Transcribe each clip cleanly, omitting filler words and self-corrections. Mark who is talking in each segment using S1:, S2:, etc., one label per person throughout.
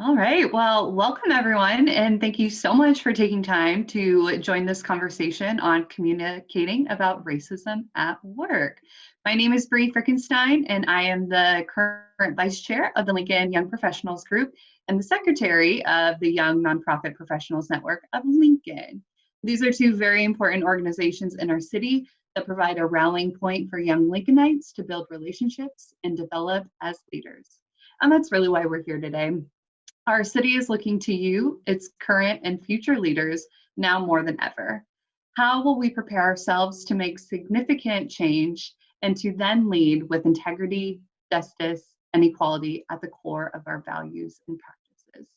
S1: All right. Well, welcome everyone, and thank you so much for taking time to join this conversation on communicating about racism at work. My name is Bree Frickenstein, and I am the current vice chair of the Lincoln Young Professionals Group and the secretary of the Young Nonprofit Professionals Network of Lincoln. These are two very important organizations in our city that provide a rallying point for young Lincolnites to build relationships and develop as leaders. And that's really why we're here today. Our city is looking to you, its current and future leaders, now more than ever. How will we prepare ourselves to make significant change and to then lead with integrity, justice, and equality at the core of our values and practices?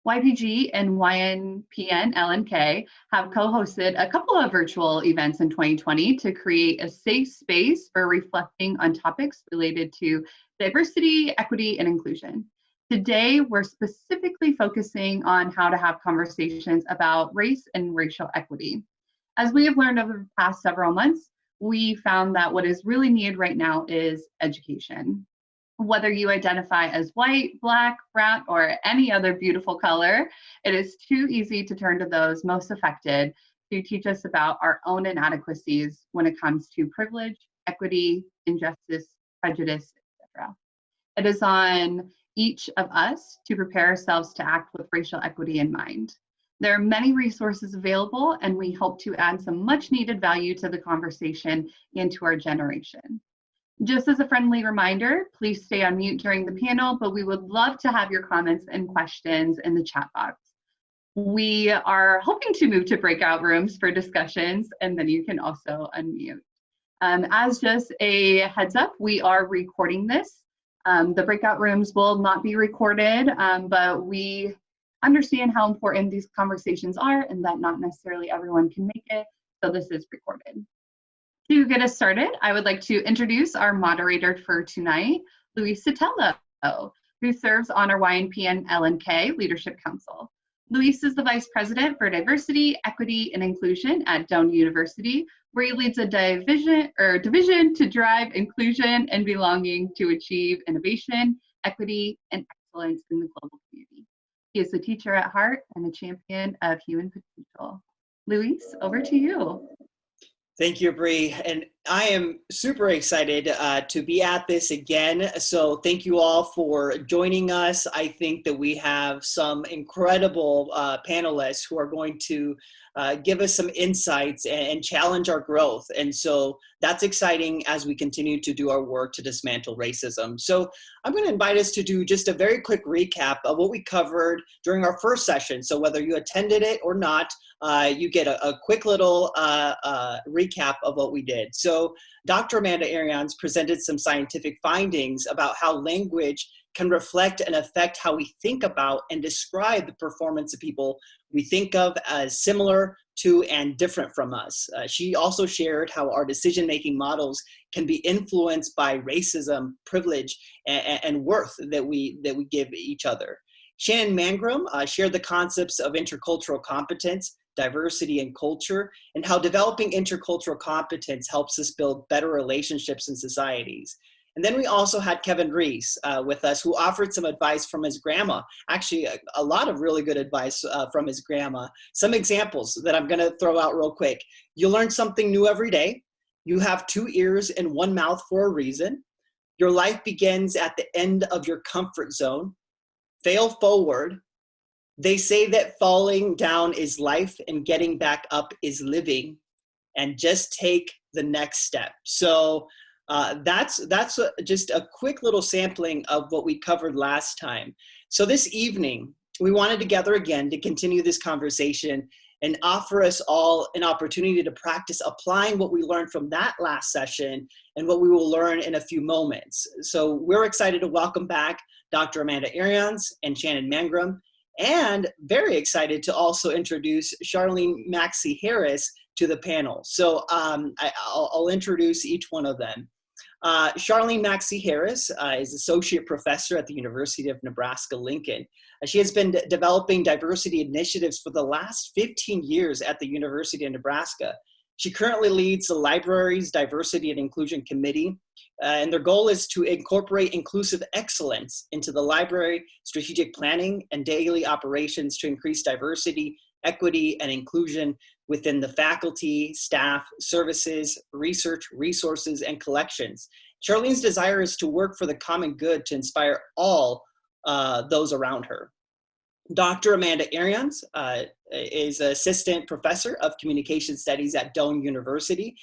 S1: YPG and YNPN LNK have co-hosted a couple of virtual events in 2020 to create a safe space for reflecting on topics related to diversity, equity, and inclusion. Today, we're specifically focusing on how to have conversations about race and racial equity. As we have learned over the past several months, we found that what is really needed right now is education. Whether you identify as white, black, brown, or any other beautiful color, it is too easy to turn to those most affected to teach us about our own inadequacies when it comes to privilege, equity, injustice, prejudice, etc. It is on each of us to prepare ourselves to act with racial equity in mind. There are many resources available, and we hope to add some much needed value to the conversation and to our generation. Just as a friendly reminder, please stay on mute during the panel, but we would love to have your comments and questions in the chat box. We are hoping to move to breakout rooms for discussions, and then you can also unmute. As just a heads up, we are recording this. The breakout rooms will not be recorded, but we understand how important these conversations are and that not necessarily everyone can make it, so this is recorded. To get us started, I would like to introduce our moderator for tonight, Luis Sotelo, who serves on our YNPN LNK Leadership Council. Luis is the Vice President for Diversity, Equity, and Inclusion at Doane University, where he leads a division to drive inclusion and belonging to achieve innovation, equity, and excellence in the global community. He is a teacher at heart and a champion of human potential. Luis, over to you.
S2: Thank you, Bree. And I am super excited to be at this again. So thank you all for joining us. I think that we have some incredible panelists who are going to give us some insights and challenge our growth. And so that's exciting as we continue to do our work to dismantle racism. So I'm going to invite us to do just a very quick recap of what we covered during our first session. So whether you attended it or not, you get a quick little recap of what we did. So Dr. Amanda Irions presented some scientific findings about how language can reflect and affect how we think about and describe the performance of people we think of as similar to and different from us. She also shared how our decision-making models can be influenced by racism, privilege, and worth that we give each other. Shannon Mangrum shared the concepts of intercultural competence, diversity, and culture, and how developing intercultural competence helps us build better relationships in societies. And then we also had Kevin Reese with us, who offered some advice from his grandma. Actually, a lot of really good advice from his grandma. Some examples that I'm gonna throw out real quick. You learn something new every day. You have 2 ears and 1 mouth for a reason. Your life begins at the end of your comfort zone. Fail forward. They say that falling down is life and getting back up is living, and just take the next step. So that's just a quick little sampling of what we covered last time. So this evening, we wanted to gather again to continue this conversation and offer us all an opportunity to practice applying what we learned from that last session and what we will learn in a few moments. So we're excited to welcome back Dr. Amanda Irions and Shannon Mangrum, and very excited to also introduce Charlene Maxey Harris to the panel. So I'll introduce each one of them. Charlene Maxey Harris is Associate Professor at the University of Nebraska-Lincoln. She has been developing diversity initiatives for the last 15 years at the University of Nebraska. She currently leads the library's Diversity and Inclusion Committee, and their goal is to incorporate inclusive excellence into the library strategic planning and daily operations to increase diversity, equity, and inclusion within the faculty, staff, services, research, resources, and collections. Charlene's desire is to work for the common good to inspire all those around her. Dr. Amanda Irions is Assistant Professor of Communication Studies at Doane University.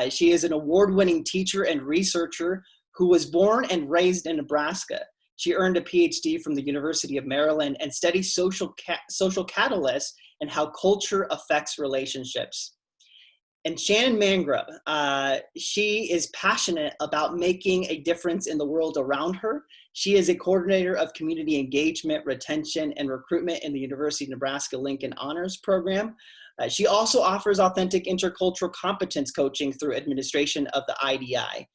S2: She is an award-winning teacher and researcher who was born and raised in Nebraska. She earned a PhD from the University of Maryland and studies social catalysts and how culture affects relationships. And Shannon Mangrove, she is passionate about making a difference in the world around her. She is a coordinator of community engagement, retention, and recruitment in the University of Nebraska-Lincoln Honors Program. She also offers authentic intercultural competence coaching through administration of the IDI,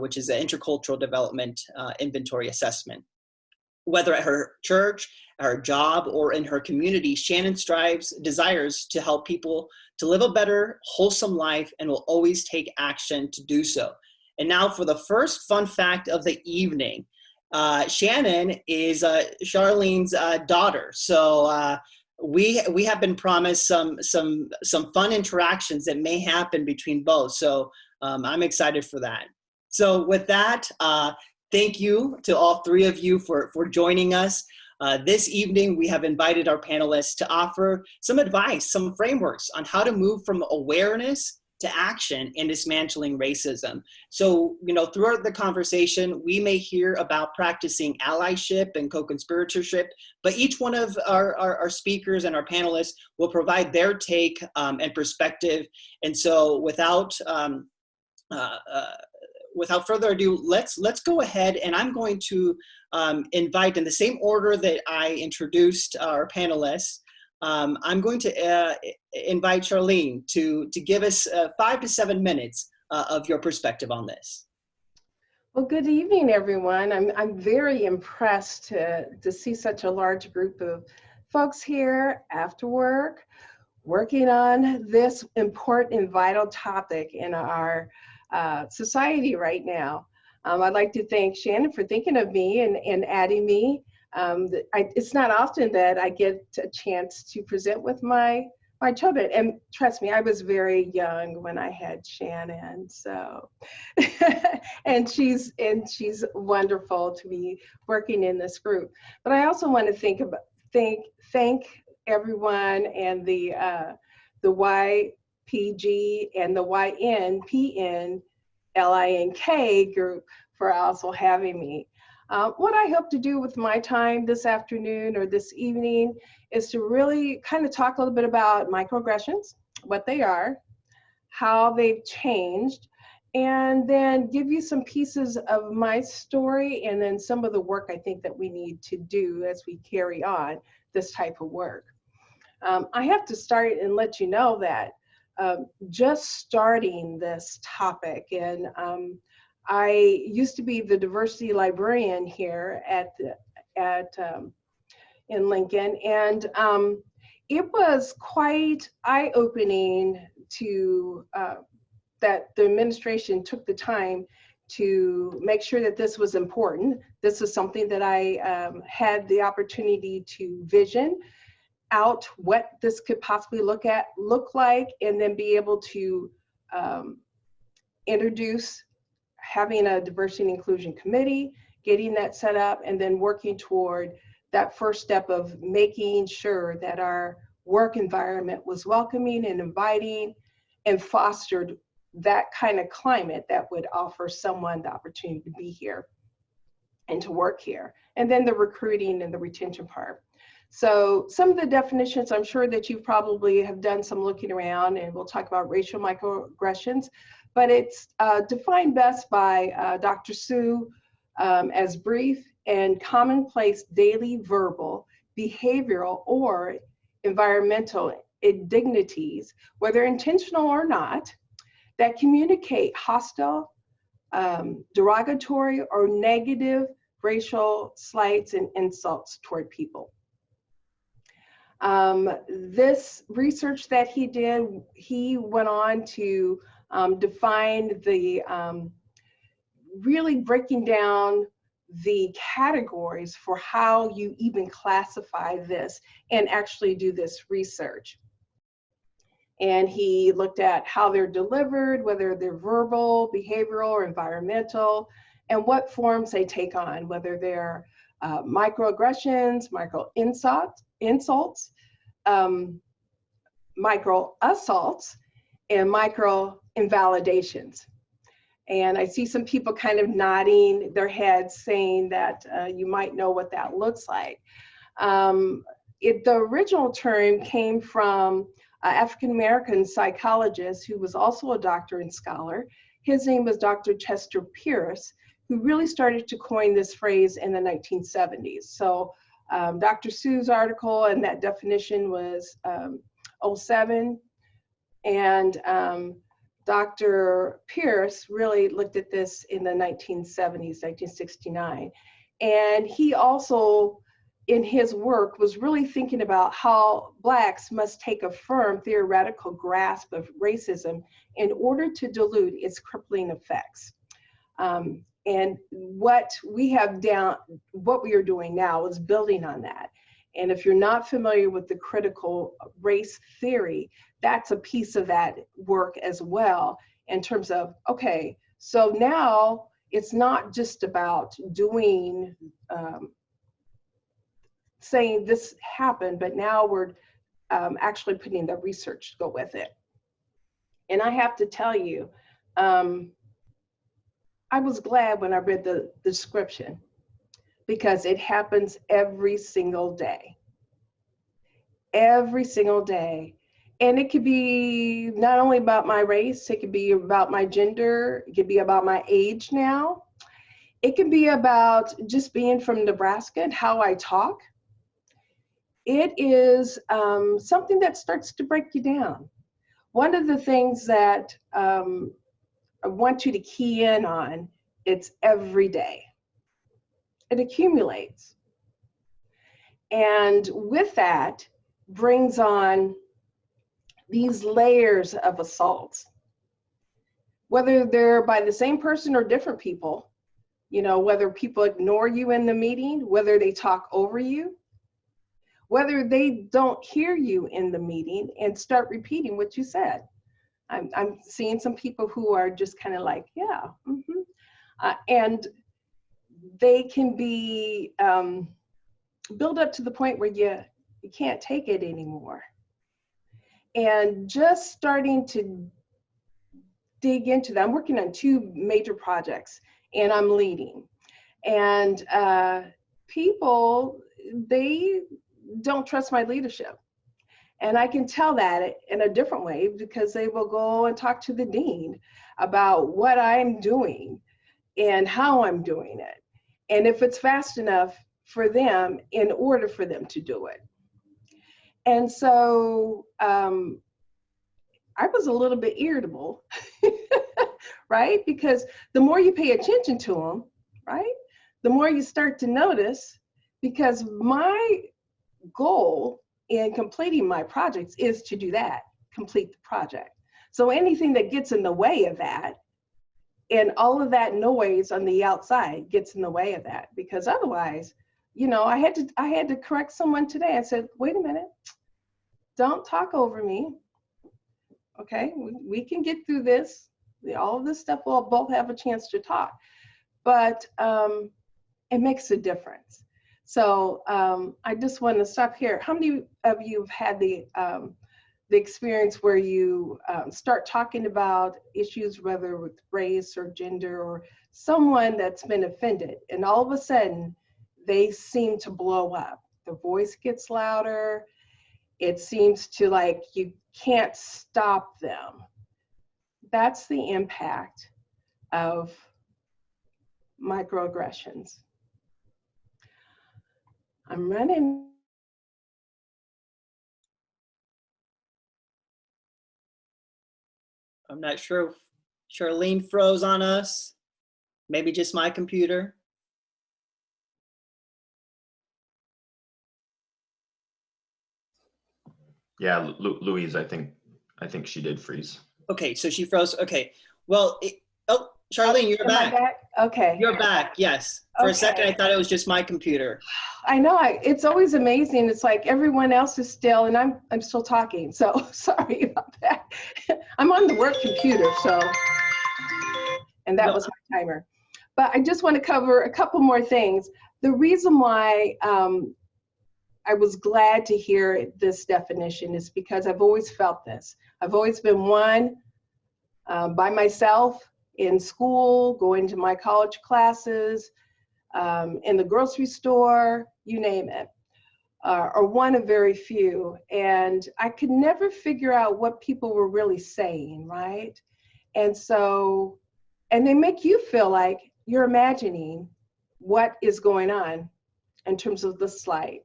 S2: which is an Intercultural Development Inventory Assessment. Whether at her church, her job, or in her community, Shannon desires to help people to live a better, wholesome life, and will always take action to do so. And now for the first fun fact of the evening. Shannon is Charlene's daughter. So we have been promised some fun interactions that may happen between both. So I'm excited for that. So with that, thank you to all three of you for joining us. This evening, we have invited our panelists to offer some advice, some frameworks on how to move from awareness to action in dismantling racism. So, throughout the conversation, we may hear about practicing allyship and co-conspiratorship, but each one of our speakers and our panelists will provide their take and perspective. And so without further ado, let's go ahead, and I'm going to invite, in the same order that I introduced our panelists, I'm going to invite Charlene to give us 5 to 7 minutes of your perspective on this.
S3: Well, good evening, everyone. I'm very impressed to see such a large group of folks here after work, working on this important and vital topic in our society right now. I'd like to thank Shannon for thinking of me and adding me. It's not often that I get a chance to present with my children, and trust me, I was very young when I had Shannon. So, and she's wonderful to be working in this group. But I also want to thank everyone and the YPG and the YNPN LINK group for also having me. What I hope to do with my time this afternoon or this evening is to really kind of talk a little bit about microaggressions, what they are, how they've changed, and then give you some pieces of my story and then some of the work I think that we need to do as we carry on this type of work. I have to start and let you know that just starting this topic, and I used to be the diversity librarian here in Lincoln, and it was quite eye-opening to that the administration took the time to make sure that this was important. This is something that I had the opportunity to vision out what this could possibly look like, and then be able to introduce having a diversity and inclusion committee, getting that set up, and then working toward that first step of making sure that our work environment was welcoming and inviting and fostered that kind of climate that would offer someone the opportunity to be here and to work here. And then the recruiting and the retention part. So some of the definitions, I'm sure that you probably have done some looking around, and we'll talk about racial microaggressions, but it's defined best by Dr. Sue as brief and commonplace daily verbal, behavioral, or environmental indignities, whether intentional or not, that communicate hostile, derogatory, or negative racial slights and insults toward people. This research that he did, he went on to define the, really breaking down the categories for how you even classify this and actually do this research. And he looked at how they're delivered, whether they're verbal, behavioral, or environmental, and what forms they take on, whether they're microaggressions, micro insults, micro assaults, and micro invalidations. And I see some people kind of nodding their heads saying that you might know what that looks like. The original term came from an African-American psychologist who was also a doctor and scholar. His name was Dr. Chester Pierce, who really started to coin this phrase in the 1970s. So Dr. Sue's article and that definition was 07, and Dr. Pierce really looked at this in the 1970s, 1969. And he also, in his work, was really thinking about how Blacks must take a firm theoretical grasp of racism in order to dilute its crippling effects. And what we are doing now is building on that. And if you're not familiar with the critical race theory, that's a piece of that work as well, in terms of, okay, so now it's not just about doing, saying this happened, but now we're actually putting the research to go with it. And I have to tell you, I was glad when I read the description, because it happens every single day. Every single day. And it could be not only about my race, it could be about my gender, it could be about my age now. It can be about just being from Nebraska and how I talk. It is something that starts to break you down. One of the things that I want you to key in on, it's every day. It accumulates. And with that brings on these layers of assaults, whether they're by the same person or different people, you know, whether people ignore you in the meeting, whether they talk over you, whether they don't hear you in the meeting and start repeating what you said. I'm seeing some people who are just kind of like, yeah, and they can be built up to the point where you can't take it anymore. And just starting to dig into that, I'm working on 2 major projects and I'm leading. And people, they don't trust my leadership. And I can tell that in a different way, because they will go and talk to the dean about what I'm doing and how I'm doing it. And if it's fast enough for them, in order for them to do it. And so I was a little bit irritable, right? Because the more you pay attention to them, right, the more you start to notice, because my goal in completing my projects is to do that, complete the project. So anything that gets in the way of that, and all of that noise on the outside gets in the way of that, because otherwise, you know, I had to correct someone today. I said, wait a minute, don't talk over me. Okay, we can get through this. All of this stuff, we'll both have a chance to talk, but it makes a difference. So I just want to stop here. How many of you have had the experience where you start talking about issues, whether with race or gender or someone that's been offended, and all of a sudden they seem to blow up? The voice gets louder. It seems to like you can't stop them. That's the impact of microaggressions. I'm running.
S2: I'm not sure if Charlene froze on us. Maybe just my computer.
S4: Yeah, Louise, I think she did freeze.
S2: Okay, so she froze. Okay, well, oh, Charlene, you're
S3: Am I
S2: back.
S3: back? Okay.
S2: You're back, yes. For a second, I thought it was just my computer.
S3: I know, it's always amazing. It's like everyone else is still, and I'm still talking. So sorry about that. I'm on the work computer, so, and that was my timer. But I just want to cover a couple more things. The reason why I was glad to hear this definition is because I've always felt this. I've always been one by myself in school, going to my college classes, in the grocery store, you name it, or one of very few. And I could never figure out what people were really saying, right? And so, and they make you feel like you're imagining what is going on in terms of the slight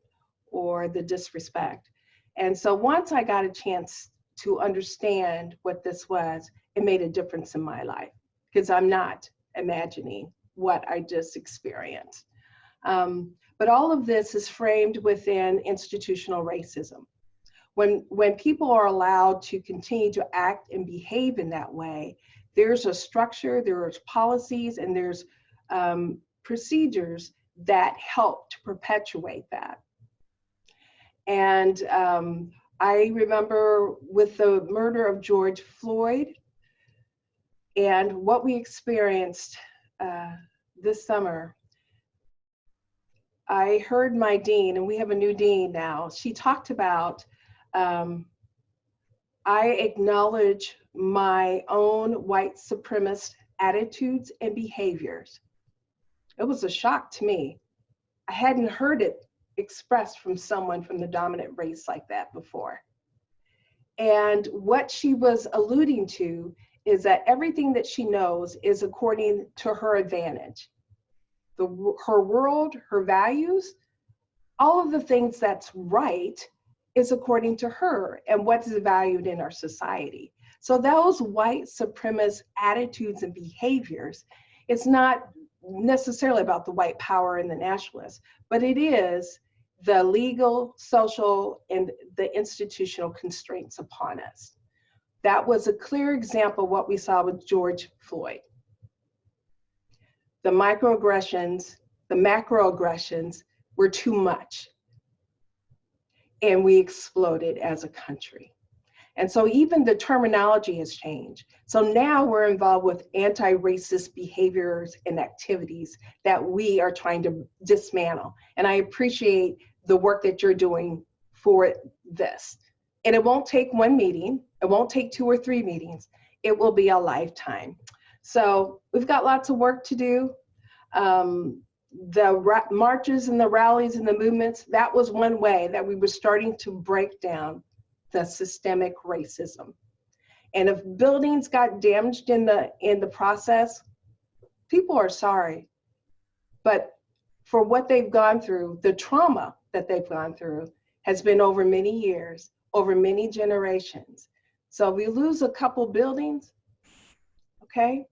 S3: or the disrespect. And so once I got a chance to understand what this was, it made a difference in my life, because I'm not imagining what I just experienced. But all of this is framed within institutional racism. When people are allowed to continue to act and behave in that way, there's a structure, there's policies, and there's procedures that help to perpetuate that. And I remember with the murder of George Floyd and what we experienced this summer, I heard my dean, and we have a new dean now, she talked about, I acknowledge my own white supremacist attitudes and behaviors. It was a shock to me. I hadn't heard it expressed from someone from the dominant race like that before. And what she was alluding to is that everything that she knows is according to her advantage. Her world, her values, all of the things that's right is according to her and what is valued in our society. So those white supremacist attitudes and behaviors, it's not necessarily about the white power and the nationalists, but it is the legal, social, and the institutional constraints upon us. That was a clear example of what we saw with George Floyd. The microaggressions, the macroaggressions were too much. And we exploded as a country. And so even the terminology has changed. So now we're involved with anti-racist behaviors and activities that we are trying to dismantle. And I appreciate the work that you're doing for this. And it won't take one meeting. It won't take 2 or 3 meetings. It will be a lifetime. So we've got lots of work to do. The marches and the rallies and the movements, that was one way that we were starting to break down the systemic racism. And if buildings got damaged in the process, people are sorry. But for what they've gone through, the trauma that they've gone through has been over many years, over many generations. So if we lose a couple buildings, okay,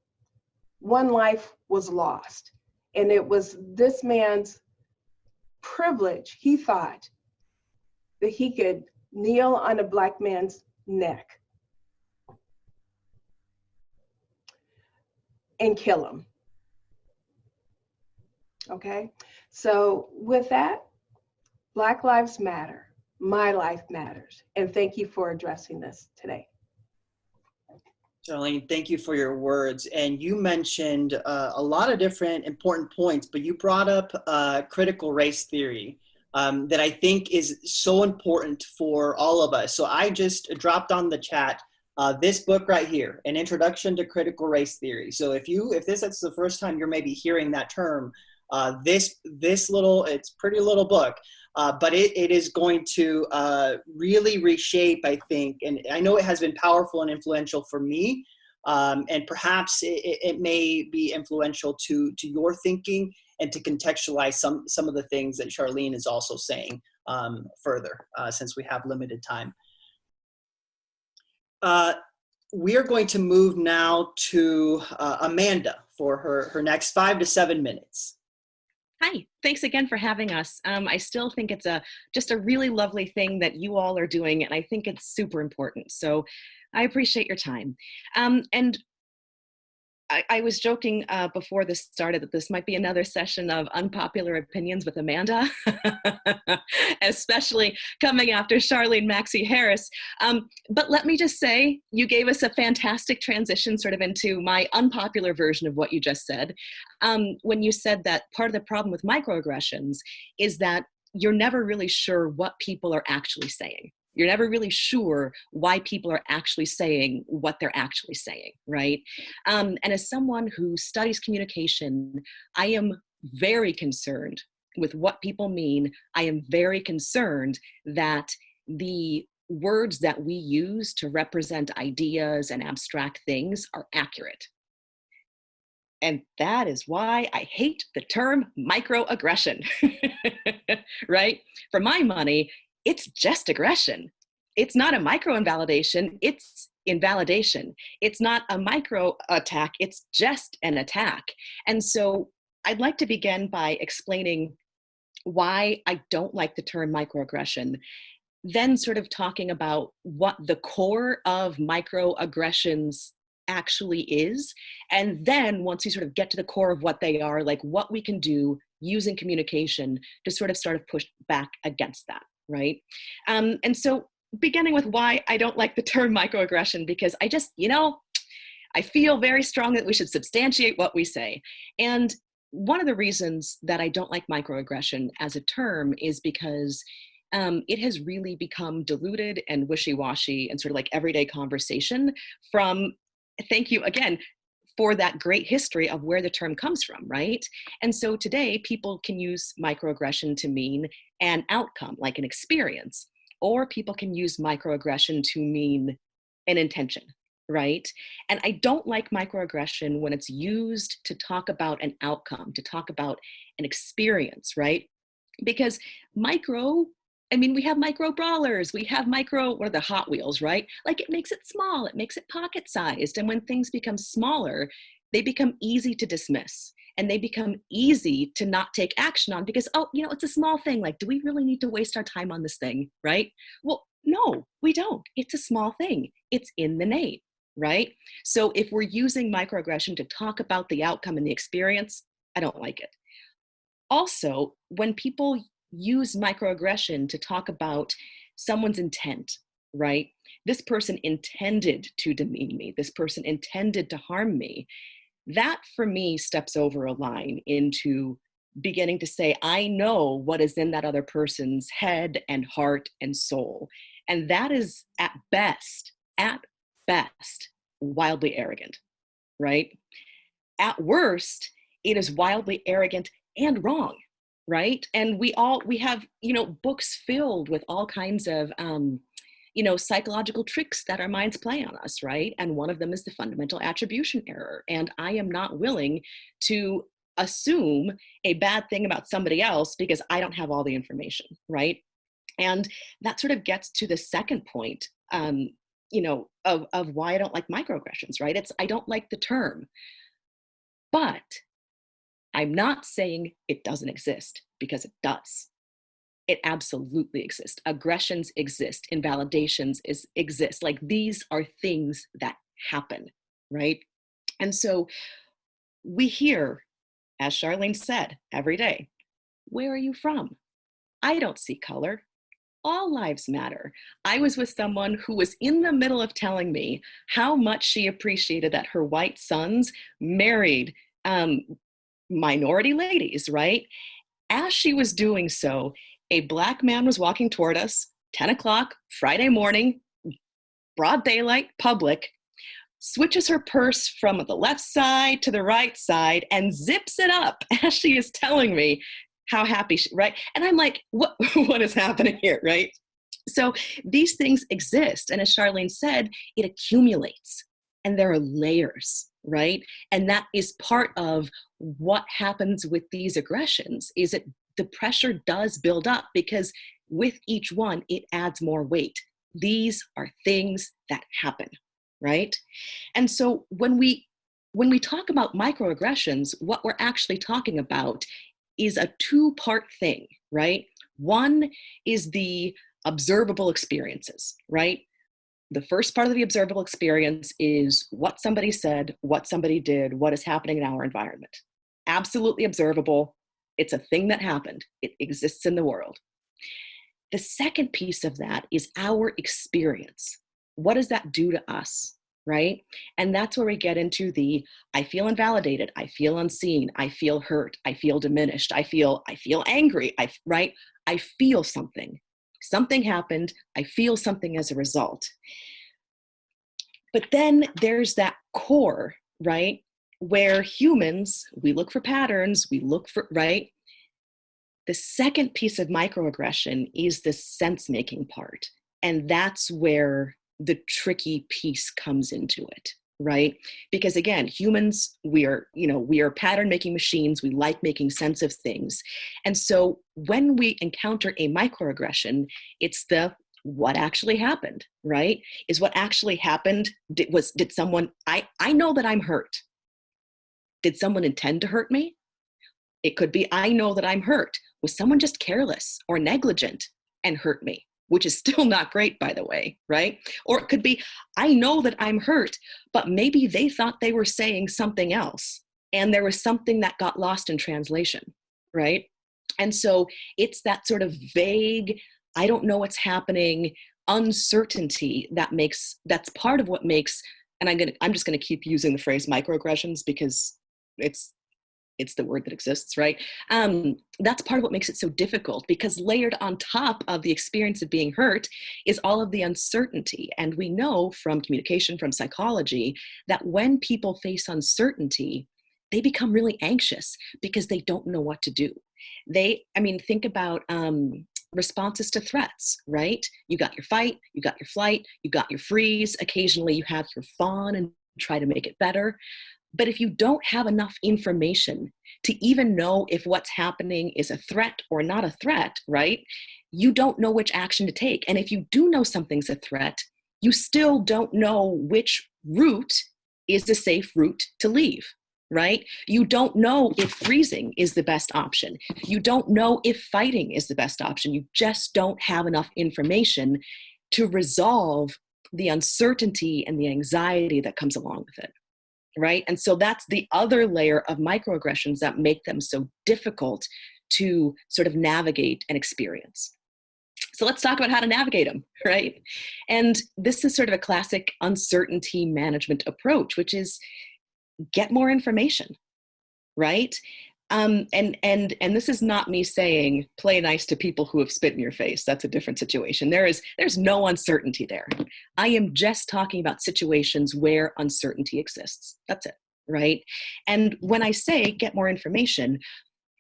S3: one life was lost. And it was this man's privilege, he thought, that he could kneel on a Black man's neck and kill him. Okay, so with that, Black Lives Matter, my life matters. And thank you for addressing this today.
S2: Charlene, thank you for your words. And you mentioned a lot of different important points, but you brought up critical race theory that I think is so important for all of us. So I just dropped on the chat this book right here, An Introduction to Critical Race Theory. So if this is the first time you're maybe hearing that term, this little, it's pretty little book, but it is going to really reshape, I think, and I know it has been powerful and influential for me, and perhaps it may be influential to your thinking and to contextualize some of the things that Charlene is also saying further, since we have limited time. We are going to move now to Amanda for her next 5 to 7 minutes.
S5: Hi, thanks again for having us. I still think it's just a really lovely thing that you all are doing, and I think it's super important. So I appreciate your time. And I was joking before this started that this might be another session of unpopular opinions with Amanda, especially coming after Charlene Maxey Harris. But let me just say, you gave us a fantastic transition sort of into my unpopular version of what you just said. When you said that part of the problem with microaggressions is that you're never really sure what people are actually saying. You're never really sure why people are actually saying what they're actually saying, right? And as someone who studies communication, I am very concerned with what people mean. I am very concerned that the words that we use to represent ideas and abstract things are accurate. And that is why I hate the term microaggression, right? For my money, it's just aggression. It's not a micro invalidation, it's invalidation. It's not a micro attack, it's just an attack. And so I'd like to begin by explaining why I don't like the term microaggression, then sort of talking about what the core of microaggressions actually is. And then once we sort of get to the core of what they are, like what we can do using communication to sort of start to push back against that. Right? And so beginning with why I don't like the term microaggression, because I just, I feel very strong that we should substantiate what we say. And one of the reasons that I don't like microaggression as a term is because it has really become diluted and wishy-washy and sort of like everyday conversation from, thank you again, for that great history of where the term comes from, right? And so today people can use microaggression to mean an outcome, like an experience, or people can use microaggression to mean an intention, right? And I don't like microaggression when it's used to talk about an outcome, to talk about an experience, right? Because we have micro brawlers, we have what are the Hot Wheels, right? Like it makes it small, it makes it pocket sized. And when things become smaller, they become easy to dismiss and they become easy to not take action on because, it's a small thing. Like, do we really need to waste our time on this thing, right? Well, no, we don't. It's a small thing. It's in the name, right? So if we're using microaggression to talk about the outcome and the experience, I don't like it. Also, when people use microaggression to talk about someone's intent, right? This person intended to demean me. This person intended to harm me. That for me steps over a line into beginning to say, I know what is in that other person's head and heart and soul. And that is at best, wildly arrogant, right? At worst, it is wildly arrogant and wrong. Right. And we have, books filled with all kinds of, psychological tricks that our minds play on us. Right. And one of them is the fundamental attribution error. And I am not willing to assume a bad thing about somebody else because I don't have all the information. Right. And that sort of gets to the second point, of why I don't like microaggressions. Right. I don't like the term, but I'm not saying it doesn't exist because it does. It absolutely exists. Aggressions exist. Invalidations exist. Like these are things that happen, right? And so we hear, as Charlene said, every day, where are you from? I don't see color. All lives matter. I was with someone who was in the middle of telling me how much she appreciated that her white sons married minority ladies, right? As she was doing so, a Black man was walking toward us, 10 o'clock, Friday morning, broad daylight, public, switches her purse from the left side to the right side and zips it up as she is telling me how happy she, right? And I'm like, what is happening here, right? So these things exist. And as Charlene said, it accumulates and there are layers, right? And that is part of what happens with these aggressions is that the pressure does build up because with each one, it adds more weight. These are things that happen, right? And so when we talk about microaggressions, what we're actually talking about is a two-part thing, right? One is the observable experiences, right? The first part of the observable experience is what somebody said, what somebody did, what is happening in our environment. Absolutely observable. It's a thing that happened. It exists in the world. The second piece of that is our experience. What does that do to us, right? And that's where we get into the, I feel invalidated, I feel unseen, I feel hurt, I feel diminished, I feel angry, right? I feel something. Something happened, I feel something as a result. But then there's that core, right? Where humans, we look for patterns, we look for, right? The second piece of microaggression is the sense-making part. And that's where the tricky piece comes into it, right? Because again, humans, we are pattern-making machines. We like making sense of things. And so when we encounter a microaggression, it's the what actually happened, right? Is what actually happened, did someone, I know that I'm hurt. Did someone intend to hurt me? It could be, I know that I'm hurt. Was someone just careless or negligent and hurt me? Which is still not great, by the way, right? Or it could be, I know that I'm hurt, but maybe they thought they were saying something else and there was something that got lost in translation, right? And so it's that sort of vague, I don't know what's happening, uncertainty that's part of what makes, and I'm just gonna keep using the phrase microaggressions because it's the word that exists, right? That's part of what makes it so difficult, because layered on top of the experience of being hurt is all of the uncertainty. And we know from communication, from psychology, that when people face uncertainty, they become really anxious because they don't know what to do. Think about responses to threats, right? You got your fight, you got your flight, you got your freeze. Occasionally you have your fawn and try to make it better. But if you don't have enough information to even know if what's happening is a threat or not a threat, right? You don't know which action to take. And if you do know something's a threat, you still don't know which route is the safe route to leave, right? You don't know if freezing is the best option. You don't know if fighting is the best option. You just don't have enough information to resolve the uncertainty and the anxiety that comes along with it. Right? And so that's the other layer of microaggressions that make them so difficult to sort of navigate and experience. So let's talk about how to navigate them, right? And this is sort of a classic uncertainty management approach, which is get more information, right? And this is not me saying play nice to people who have spit in your face. That's a different situation. There's no uncertainty there. I am just talking about situations where uncertainty exists. That's it, right? And when I say get more information,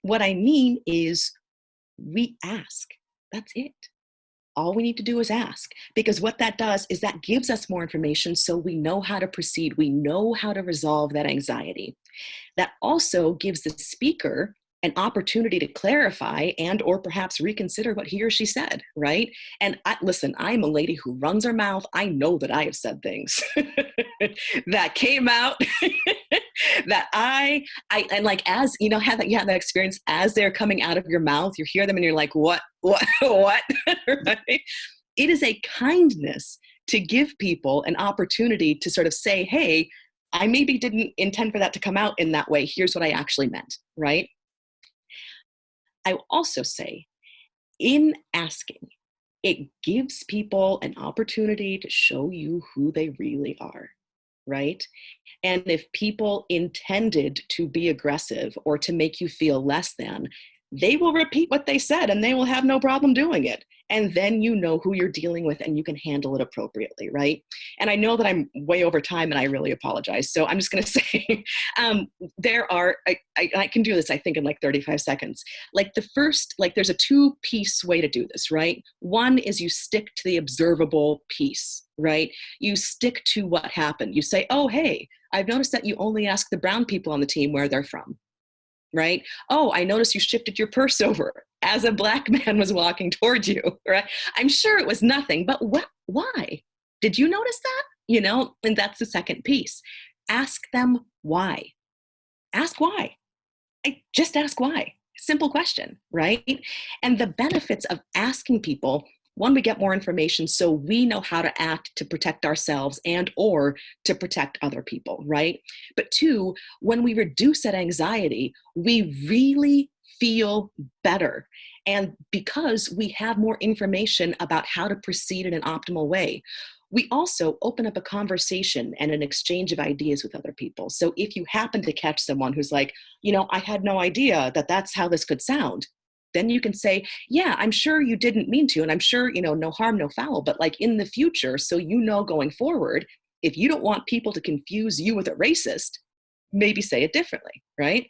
S5: what I mean is we ask. That's it. All we need to do is ask, because what that does is that gives us more information so we know how to proceed. We know how to resolve that anxiety. That also gives the speaker an opportunity to clarify and or perhaps reconsider what he or she said, right? And I'm a lady who runs her mouth. I know that I have said things that came out that and like, as you know, have that experience as they're coming out of your mouth, you hear them and you're like, what, right? It is a kindness to give people an opportunity to sort of say, hey, I maybe didn't intend for that to come out in that way. Here's what I actually meant, right? I will also say, in asking, it gives people an opportunity to show you who they really are, right? And if people intended to be aggressive or to make you feel less than, they will repeat what they said and they will have no problem doing it. And then you know who you're dealing with and you can handle it appropriately, right? And I know that I'm way over time and I really apologize. So I'm just going to say, I can do this, I think, in like 35 seconds. Like there's a two-piece way to do this, right? One is you stick to the observable piece, right? You stick to what happened. You say, oh, hey, I've noticed that you only ask the brown people on the team where they're from. Right? Oh, I noticed you shifted your purse over as a black man was walking towards you, right? I'm sure it was nothing, but why? Did you notice that? And that's the second piece. Ask them why. Ask why. Just ask why. Simple question, right? And the benefits of asking people, one, we get more information so we know how to act to protect ourselves and or to protect other people, right? But two, when we reduce that anxiety, we really feel better. And because we have more information about how to proceed in an optimal way, we also open up a conversation and an exchange of ideas with other people. So if you happen to catch someone who's like, I had no idea that that's how this could sound, then you can say, yeah, I'm sure you didn't mean to. And I'm sure, no harm, no foul, but like in the future, so going forward, if you don't want people to confuse you with a racist, maybe say it differently, right?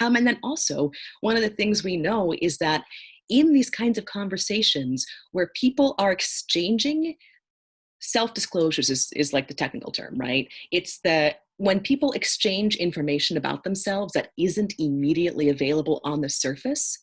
S5: And then also, one of the things we know is that in these kinds of conversations where people are exchanging, self-disclosures is like the technical term, right? It's when people exchange information about themselves that isn't immediately available on the surface,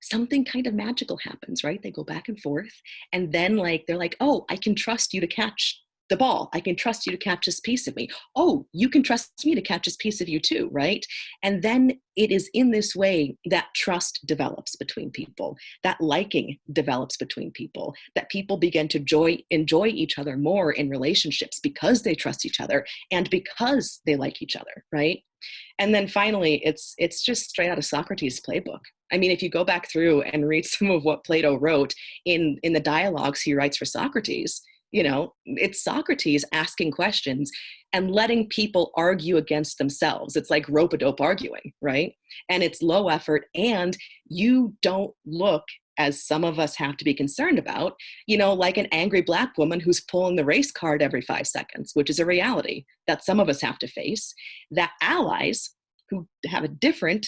S5: something kind of magical happens, right? They go back and forth, and then they're like, oh, I can trust you to catch the ball. I can trust you to catch this piece of me. Oh, you can trust me to catch this piece of you too, right? And then it is in this way that trust develops between people, that liking develops between people, that people begin to enjoy each other more in relationships because they trust each other and because they like each other, right? And then finally, it's just straight out of Socrates' playbook. I mean, if you go back through and read some of what Plato wrote in the dialogues he writes for Socrates, it's Socrates asking questions and letting people argue against themselves. It's like rope-a-dope arguing, right? And it's low effort, and you don't look, as some of us have to be concerned about, like an angry Black woman who's pulling the race card every 5 seconds, which is a reality that some of us have to face, that allies who have a different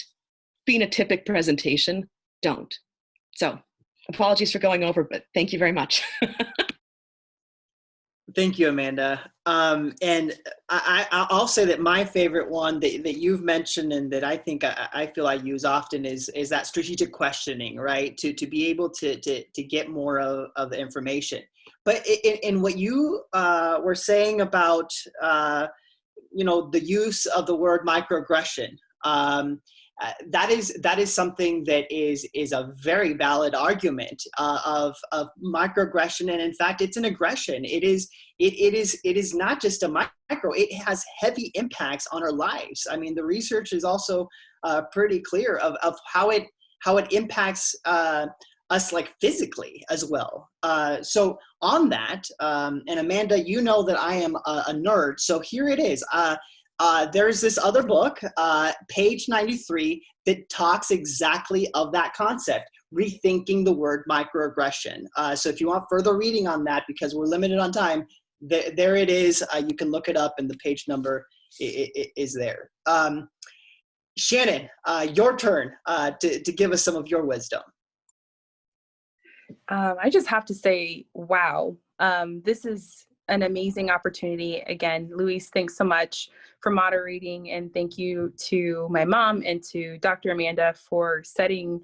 S5: phenotypic presentation don't. So apologies for going over, but thank you very much.
S2: Thank you, Amanda. And I'll say that my favorite one that you've mentioned and that I think I feel I use often is that strategic questioning, right? To be able to get more of the information. But in what you were saying about, the use of the word microaggression, that is something that is a very valid argument of microaggression, and in fact, it's an aggression. It is not just a micro; it has heavy impacts on our lives. I mean, the research is also pretty clear of how it impacts us physically as well. So on that, and Amanda, you know that I am a nerd, so here it is. There's this other book, page 93, that talks exactly of that concept, rethinking the word microaggression. So if you want further reading on that, because we're limited on time, there it is. You can look it up, and the page number is there. Shannon, your turn to give us some of your wisdom.
S6: I just have to say, wow, this is an amazing opportunity. Again, Louise, thanks so much for moderating, and thank you to my mom and to Dr. Amanda for setting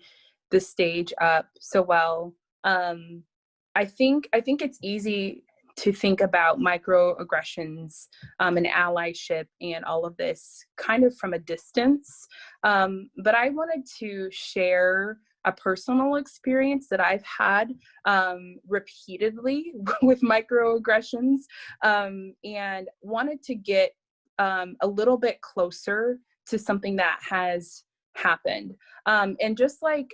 S6: the stage up so well. I think it's easy to think about microaggressions and allyship and all of this kind of from a distance, but I wanted to share a personal experience that I've had repeatedly with microaggressions, and wanted to get a little bit closer to something that has happened. And just like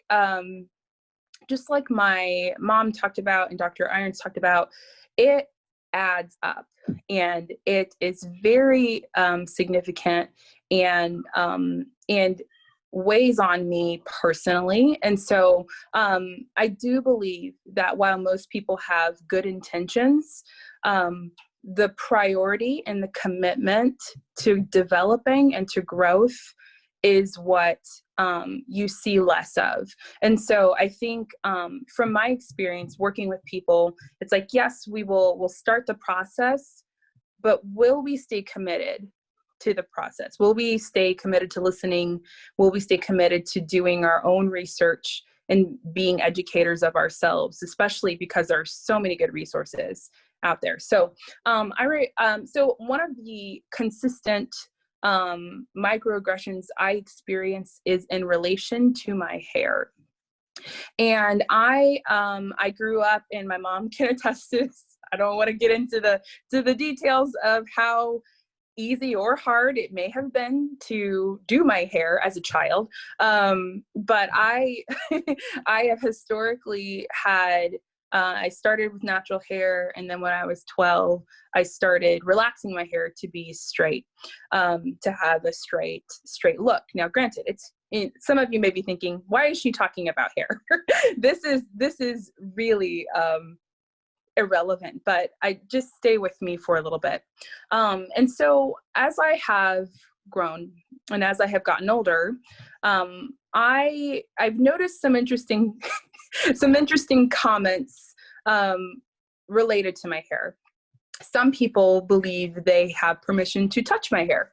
S6: my mom talked about and Dr. Irions talked about, it adds up, and it is very significant and weighs on me personally. And so I do believe that while most people have good intentions, the priority and the commitment to developing and to growth is what you see less of. And so I think from my experience working with people, it's like, yes, we'll start the process, but will we stay committed to the process? Will we stay committed to listening? Will we stay committed to doing our own research and being educators of ourselves, especially because there are so many good resources out there? So so one of the consistent microaggressions I experience is in relation to my hair. And I grew up, and my mom can attest to this. I don't want to get into the details of how easy or hard it may have been to do my hair as a child. But I have historically had, I started with natural hair, and then when I was 12, I started relaxing my hair to be straight, to have a straight look. Now, granted, some of you may be thinking, why is she talking about hair? This is really irrelevant, but I just stay with me for a little bit. And so as I have grown and as I have gotten older, I've noticed some interesting comments related to my hair. Some people believe they have permission to touch my hair.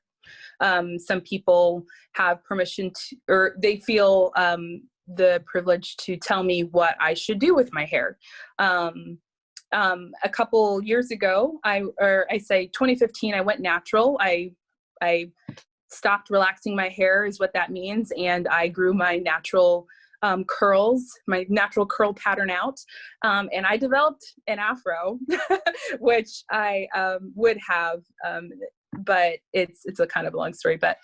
S6: Some people have permission to, or they feel the privilege to tell me what I should do with my hair. A couple years ago, 2015, I went natural. I stopped relaxing my hair is what that means. And I grew my natural curls, my natural curl pattern out. And I developed an afro, which I would have, but it's a kind of a long story. But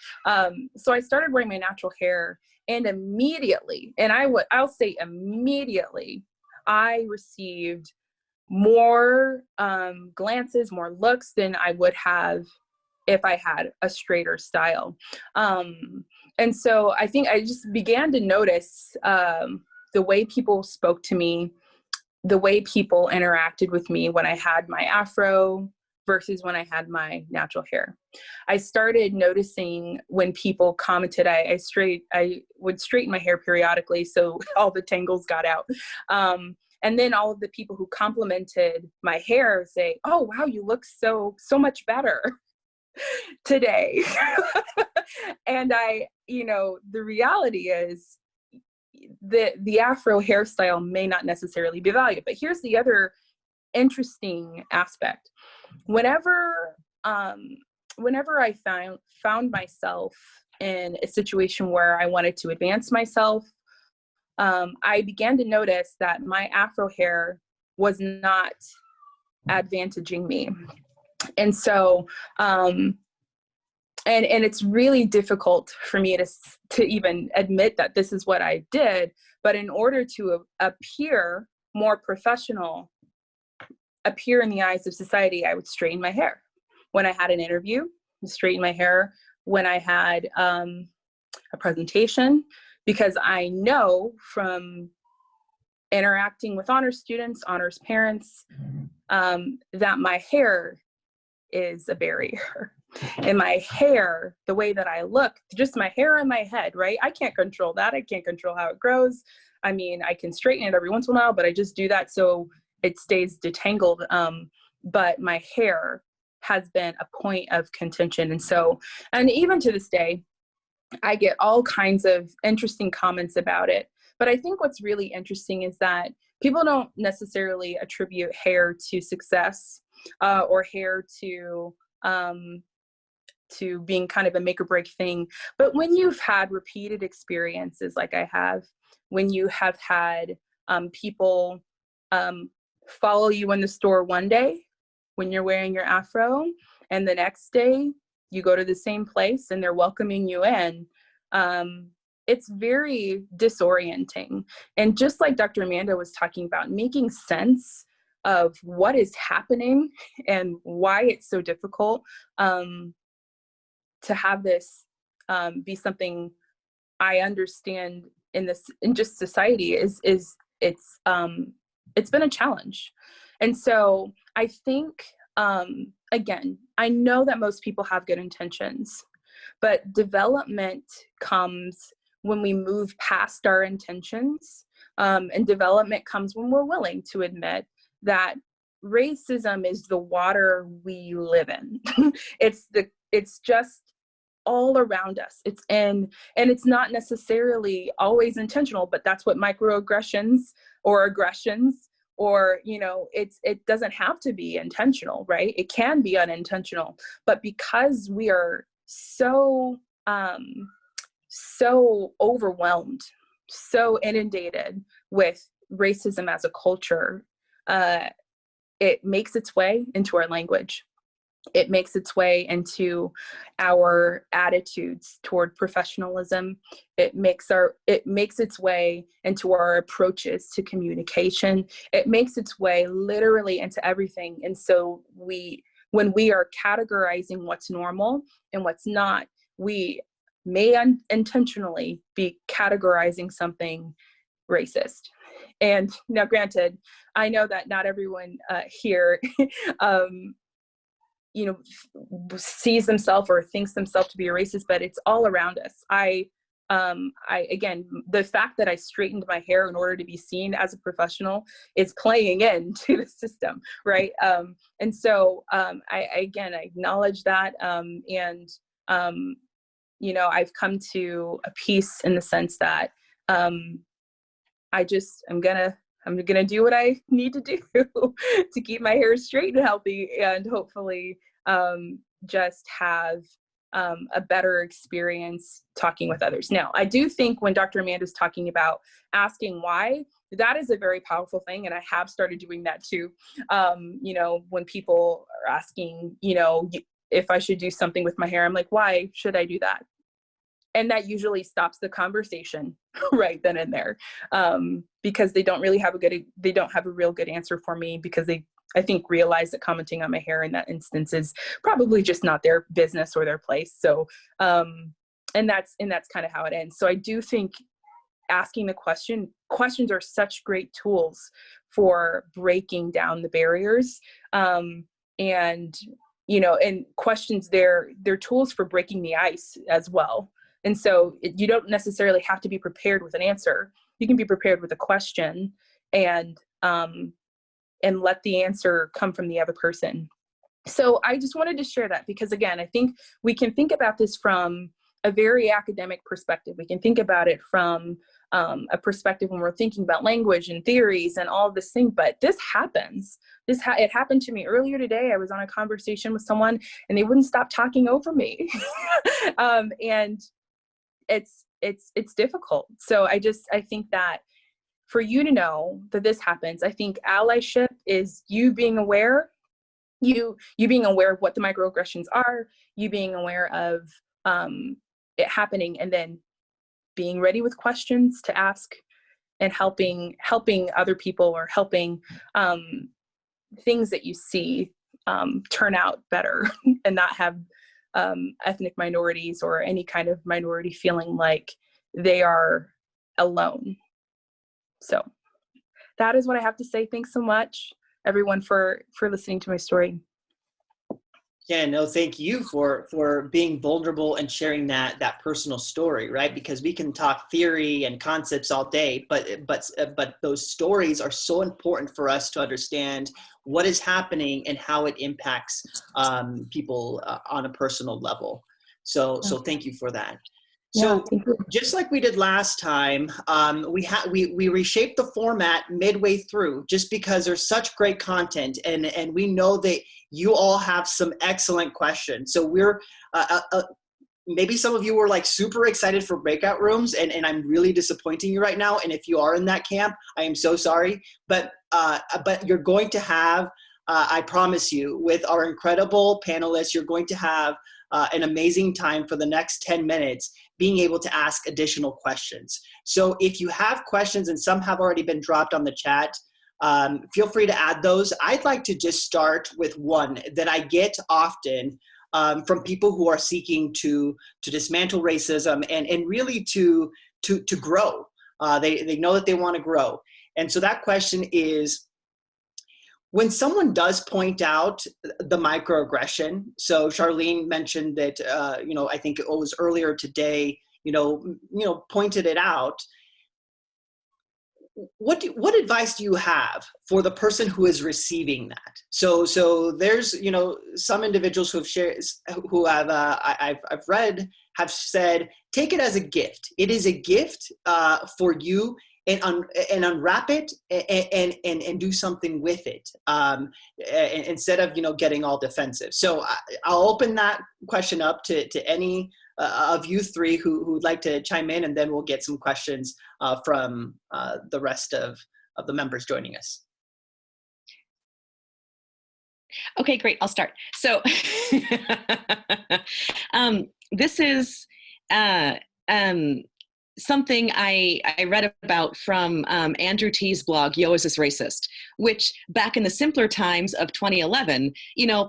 S6: so I started wearing my natural hair, and immediately, and I'll say immediately, I received more glances, more looks than I would have if I had a straighter style. And so I think I just began to notice the way people spoke to me, the way people interacted with me when I had my afro versus when I had my natural hair. I started noticing when people commented, I would straighten my hair periodically so all the tangles got out. And then all of the people who complimented my hair say, "Oh, wow, you look so much better today." And the reality is the Afro hairstyle may not necessarily be valued, but here's the other interesting aspect. Whenever I found myself in a situation where I wanted to advance myself, I began to notice that my Afro hair was not advantaging me. And so, and it's really difficult for me to even admit that this is what I did, but in order to appear more professional, appear in the eyes of society, I would straighten my hair. When I had an interview, straighten my hair. When I had a presentation, because I know from interacting with honors students, honors parents, that my hair is a barrier. And my hair, the way that I look, just my hair in my head, right? I can't control that. I can't control how it grows. I mean, I can straighten it every once in a while, but I just do that so it stays detangled. But my hair has been a point of contention. And even to this day, I get all kinds of interesting comments about it. But I think what's really interesting is that people don't necessarily attribute hair to success or hair to being kind of a make or break thing. But when you've had repeated experiences like I have, when you have had people follow you in the store one day when you're wearing your afro, and the next day you go to the same place and they're welcoming you in, it's very disorienting. And just like Dr. Amanda was talking about, making sense of what is happening and why it's so difficult to have this be something I understand in just society it's been a challenge. And so I think, again, I know that most people have good intentions, but development comes when we move past our intentions, and development comes when we're willing to admit that racism is the water we live in. It's just all around us. And it's not necessarily always intentional, but that's what microaggressions or aggressions, or, it doesn't have to be intentional, right? It can be unintentional, but because we are so so overwhelmed, so inundated with racism as a culture, it makes its way into our language. It makes its way into our attitudes toward professionalism. It makes its way into our approaches to communication. It makes its way literally into everything. And so when we are categorizing what's normal and what's not, we may unintentionally be categorizing something racist. And now, granted, I know that not everyone here, sees themselves or thinks themselves to be a racist, but it's all around us. Again, the fact that I straightened my hair in order to be seen as a professional is playing into the system, right? And so I acknowledge that, I've come to a peace in the sense that I'm gonna do what I need to do to keep my hair straight and healthy, and hopefully just have a better experience talking with others. Now, I do think when Dr. Amanda's talking about asking why, that is a very powerful thing, and I have started doing that too. When people are asking, if I should do something with my hair, I'm like, why should I do that? And that usually stops the conversation right then and there, because they don't have a real good answer for me, because they, I think, realize that commenting on my hair in that instance is probably just not their business or their place. So, and that's kind of how it ends. So I do think asking the questions are such great tools for breaking down the barriers, and questions, they're tools for breaking the ice as well. And so you don't necessarily have to be prepared with an answer. You can be prepared with a question and let the answer come from the other person. So I just wanted to share that, because again, I think we can think about this from a very academic perspective. We can think about it from a perspective when we're thinking about language and theories and all of this thing, but this happens. It happened to me earlier today. I was on a conversation with someone and they wouldn't stop talking over me. And it's difficult. So I think that for you to know that this happens, I think allyship is you being aware, you being aware of what the microaggressions are, you being aware of it happening, and then being ready with questions to ask, and helping other people, or helping things that you see turn out better and not have ethnic minorities or any kind of minority feeling like they are alone. So that is what I have to say. Thanks so much, everyone, for listening to my story.
S2: Yeah, no, thank you for being vulnerable and sharing that personal story, right? Because we can talk theory and concepts all day, but those stories are so important for us to understand what is happening and how it impacts people on a personal level. So thank you for that. So just like we did last time, we reshaped the format midway through, just because there's such great content, and we know that you all have some excellent questions. So we're maybe some of you were like super excited for breakout rooms, and I'm really disappointing you right now. And if you are in that camp, I am so sorry. But you're going to have, I promise you, with our incredible panelists, you're going to have an amazing time for the next 10 minutes being able to ask additional questions. So if you have questions, and some have already been dropped on the chat, feel free to add those. I'd like to just start with one that I get often from people who are seeking to dismantle racism and really to grow. They know that they want to grow. And so that question is, when someone does point out the microaggression, so Charlene mentioned that, I think it was earlier today, pointed it out. What advice do you have for the person who is receiving that? So there's, some individuals I've read have said, take it as a gift. It is a gift for you and unwrap it and do something with it, instead of, getting all defensive. So I'll open that question up to any of you three who'd like to chime in, and then we'll get some questions from the rest of the members joining us.
S5: Okay, great. I'll start. So this is something I read about from Andrew T's blog, Yo, Is This Racist? Which back in the simpler times of 2011,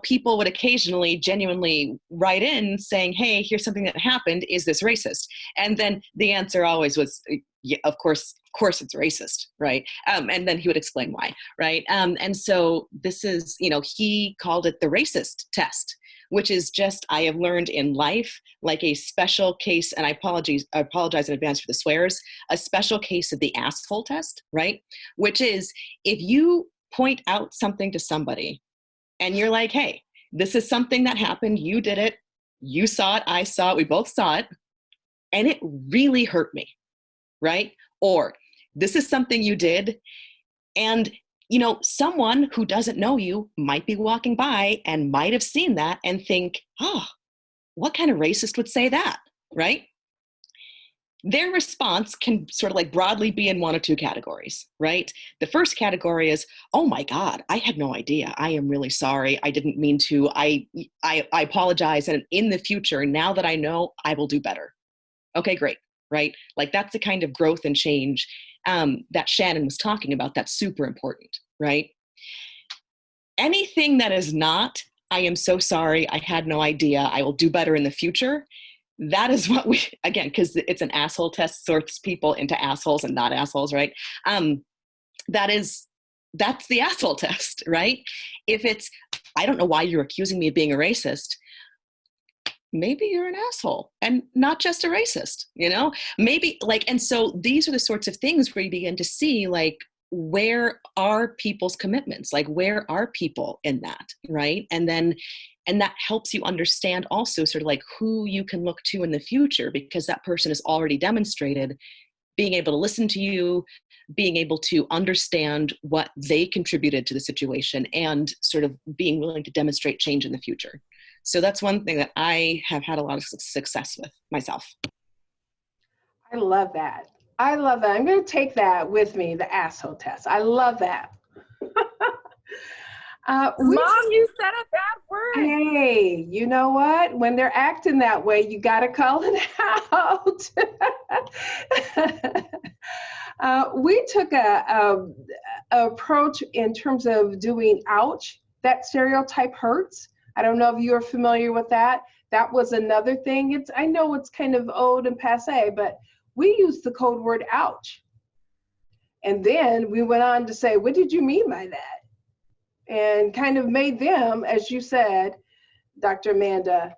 S5: people would occasionally genuinely write in saying, hey, here's something that happened. Is this racist? And then the answer always was, yeah, of course it's racist, right? And then he would explain why, right? And so this is, he called it the racist test, which is just, I have learned in life, like a special case, and I apologize in advance for the swears, a special case of the asshole test, right? Which is, if you point out something to somebody and you're like, hey, this is something that happened, you did it, you saw it, I saw it, we both saw it, and it really hurt me, right? Or this is something you did, and someone who doesn't know you might be walking by and might have seen that and think, oh, what kind of racist would say that, right? Their response can sort of like broadly be in one of two categories, right? The first category is, oh my God, I had no idea. I am really sorry. I didn't mean to. I apologize. And in the future, now that I know, I will do better. Okay, great, right? Like that's the kind of growth and change that Shannon was talking about. That's super important, right? Anything that is not, I am so sorry, I had no idea, I will do better in the future. That is what we, again, because it's an asshole test, sorts people into assholes and not assholes, right? That's the asshole test, right? If it's, I don't know why you're accusing me of being a racist, maybe you're an asshole and not just a racist, maybe and so these are the sorts of things where you begin to see where are people's commitments? Where are people in that, right? And that helps you understand also sort of who you can look to in the future, because that person has already demonstrated being able to listen to you, being able to understand what they contributed to the situation, and sort of being willing to demonstrate change in the future. So that's one thing that I have had a lot of success with myself.
S3: I love that. I'm going to take that with me, the asshole test. I love that.
S6: Mom, you said a bad word.
S3: Hey, you know what? When they're acting that way, you got to call it out. We took a approach in terms of doing ouch, that stereotype hurts. I don't know if you're familiar with that. That was another thing. I know it's kind of old and passé, but we used the code word ouch. And then we went on to say, what did you mean by that? And kind of made them, as you said, Dr. Amanda,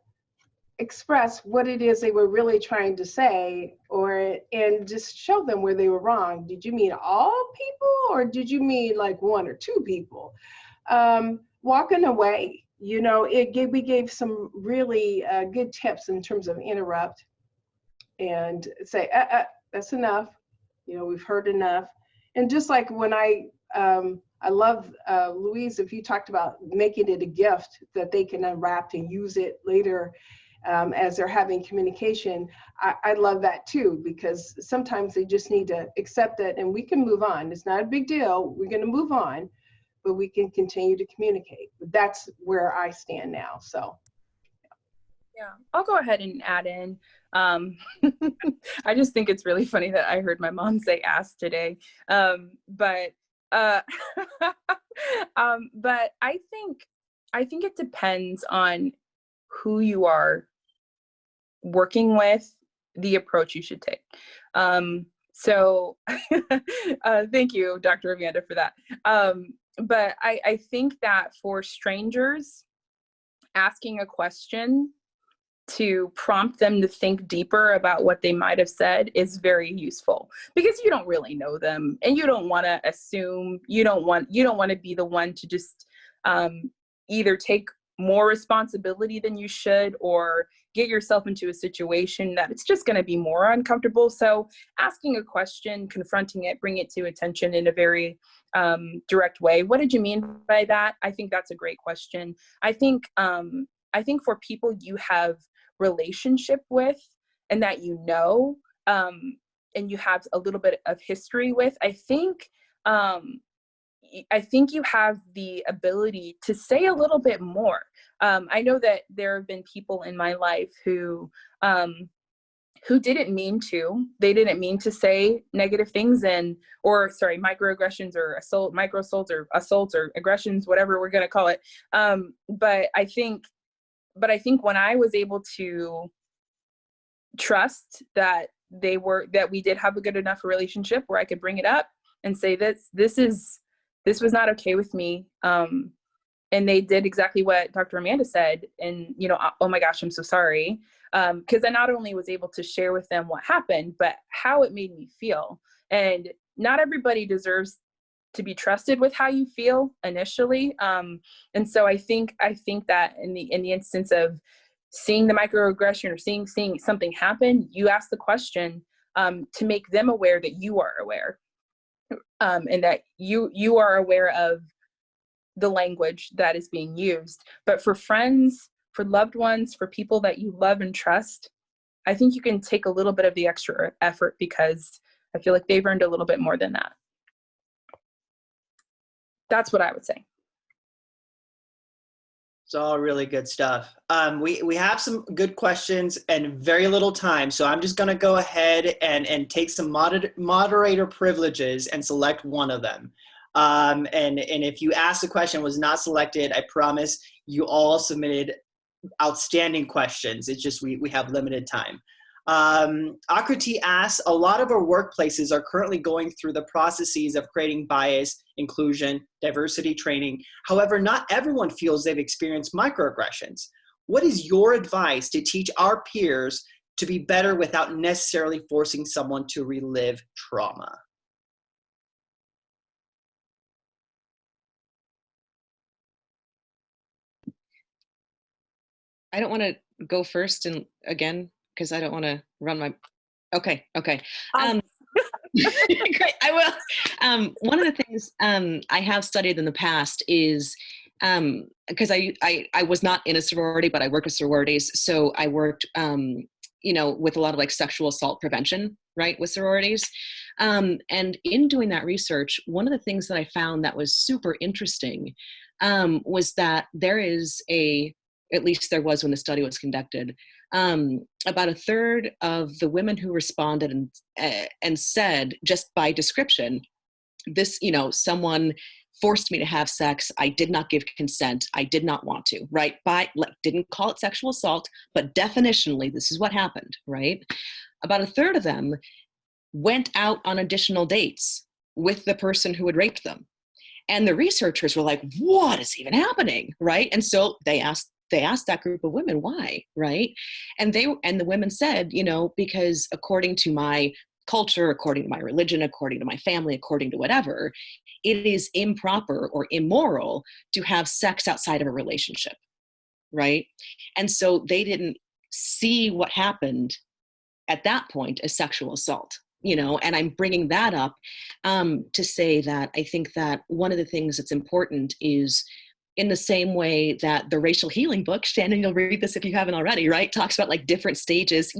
S3: express what it is they were really trying to say, and just show them where they were wrong. Did you mean all people, or did you mean one or two people? Walking away, we gave some really good tips in terms of interrupt and say, that's enough. We've heard enough. And just like when I love, Louise, if you talked about making it a gift that they can unwrap and use it later as they're having communication, I love that too, because sometimes they just need to accept it and we can move on. It's not a big deal. We're going to move on, but we can continue to communicate. But that's where I stand now. So.
S6: Yeah, I'll go ahead and add in. I just think it's really funny that I heard my mom say ass today. But I think it depends on who you are working with, the approach you should take. So thank you, Dr. Amanda, for that. But I think that for strangers, asking a question to prompt them to think deeper about what they might have said is very useful, because you don't really know them and you don't want to assume, you don't want to be the one to just either take more responsibility than you should, or get yourself into a situation that it's just going to be more uncomfortable. So asking a question, confronting it, bring it to attention in a very direct way. What did you mean by that? I think that's a great question. I think for people you have relationship with and that you know, and you have a little bit of history with, I think you have the ability to say a little bit more. I know that there have been people in my life who didn't mean to. They didn't mean to say negative things microaggressions or micro assaults or aggressions, whatever we're going to call it. But I think when I was able to trust that we did have a good enough relationship where I could bring it up and say this was not okay with me. And they did exactly what Dr. Amanda said. And, oh my gosh, I'm so sorry. Because I not only was able to share with them what happened, but how it made me feel. And not everybody deserves to be trusted with how you feel initially. And so I think that in the instance of seeing the microaggression or seeing something happen, you ask the question to make them aware that you are aware. And that you are aware of the language that is being used. But for friends, for loved ones, for people that you love and trust, I think you can take a little bit of the extra effort because I feel like they've earned a little bit more than that. That's what I would say.
S2: It's all really good stuff. We have some good questions and very little time, so I'm just going to go ahead and take some moderator privileges and select one of them. And if you asked the question was not selected, I promise you all submitted outstanding questions. It's just we have limited time. Akriti asks, a lot of our workplaces are currently going through the processes of creating bias, inclusion, diversity training. However, not everyone feels they've experienced microaggressions. What is your advice to teach our peers to be better without necessarily forcing someone to relive trauma?
S5: I don't want to go first and again, because I don't want to run my, okay. Great, I will. One of the things I have studied in the past is, because I was not in a sorority, but I worked with sororities. So I worked, with a lot of like sexual assault prevention, right, with sororities. And in doing that research, one of the things that I found that was super interesting was that there is at least there was when the study was conducted, about a third of the women who responded and said, just by description, this, someone forced me to have sex. I did not give consent. I did not want to, right? Didn't call it sexual assault, but definitionally, this is what happened, right? About a third of them went out on additional dates with the person who had raped them. And the researchers were like, what is even happening, right? And so they asked that group of women why, right? And the women said, because according to my culture, according to my religion, according to my family, according to whatever, it is improper or immoral to have sex outside of a relationship, right? And so they didn't see what happened at that point as sexual assault, and I'm bringing that up to say that I think that one of the things that's important is, in the same way that the racial healing book, Shannon, you'll read this if you haven't already, right? Talks about like different stages,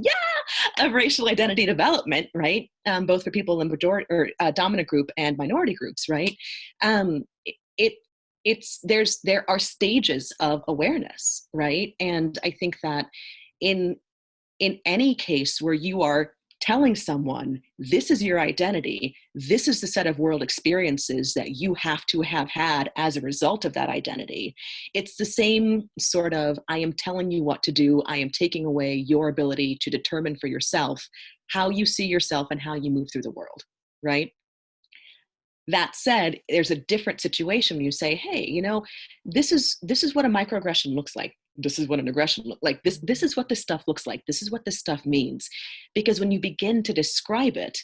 S5: of racial identity development, right? Both for people in the majority or dominant group and minority groups, right? There are stages of awareness, right? And I think that in any case where you are telling someone, this is your identity, this is the set of world experiences that you have to have had as a result of that identity. It's the same sort of, I am telling you what to do, I am taking away your ability to determine for yourself how you see yourself and how you move through the world, right? That said, there's a different situation when you say, hey, this is what a microaggression looks like. This is what an aggression looks like. This is what this stuff looks like. This is what this stuff means. Because when you begin to describe it,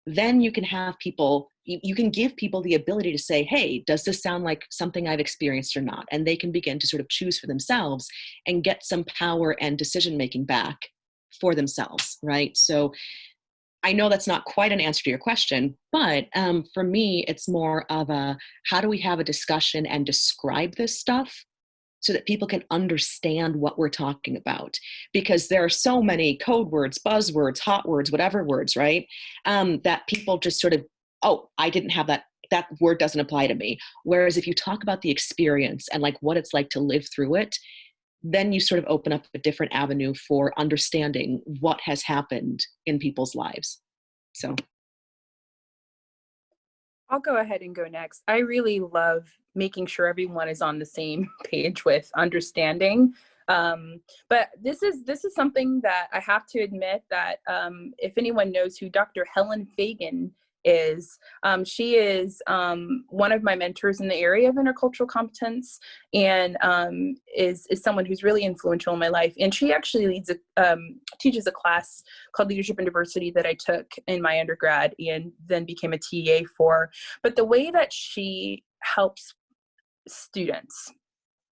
S5: then you can have people you can give people the ability to say, hey, does this sound like something I've experienced or not? And they can begin to sort of choose for themselves and get some power and decision-making back for themselves, right? So I know that's not quite an answer to your question, but for me, it's more of a, how do we have a discussion and describe this stuff so that people can understand what we're talking about? Because there are so many code words, buzzwords, hot words, whatever words, right? That people just sort of, oh, I didn't have that. That word doesn't apply to me. Whereas if you talk about the experience and like what it's like to live through it, then you sort of open up a different avenue for understanding what has happened in people's lives. So
S6: I'll go ahead and go next. I really love making sure everyone is on the same page with understanding. But this is something that I have to admit that if anyone knows who Dr. Helen Fagan is, she is one of my mentors in the area of intercultural competence, and is someone who's really influential in my life. And she actually teaches a class called Leadership and Diversity that I took in my undergrad and then became a TA for. But the way that she helps students,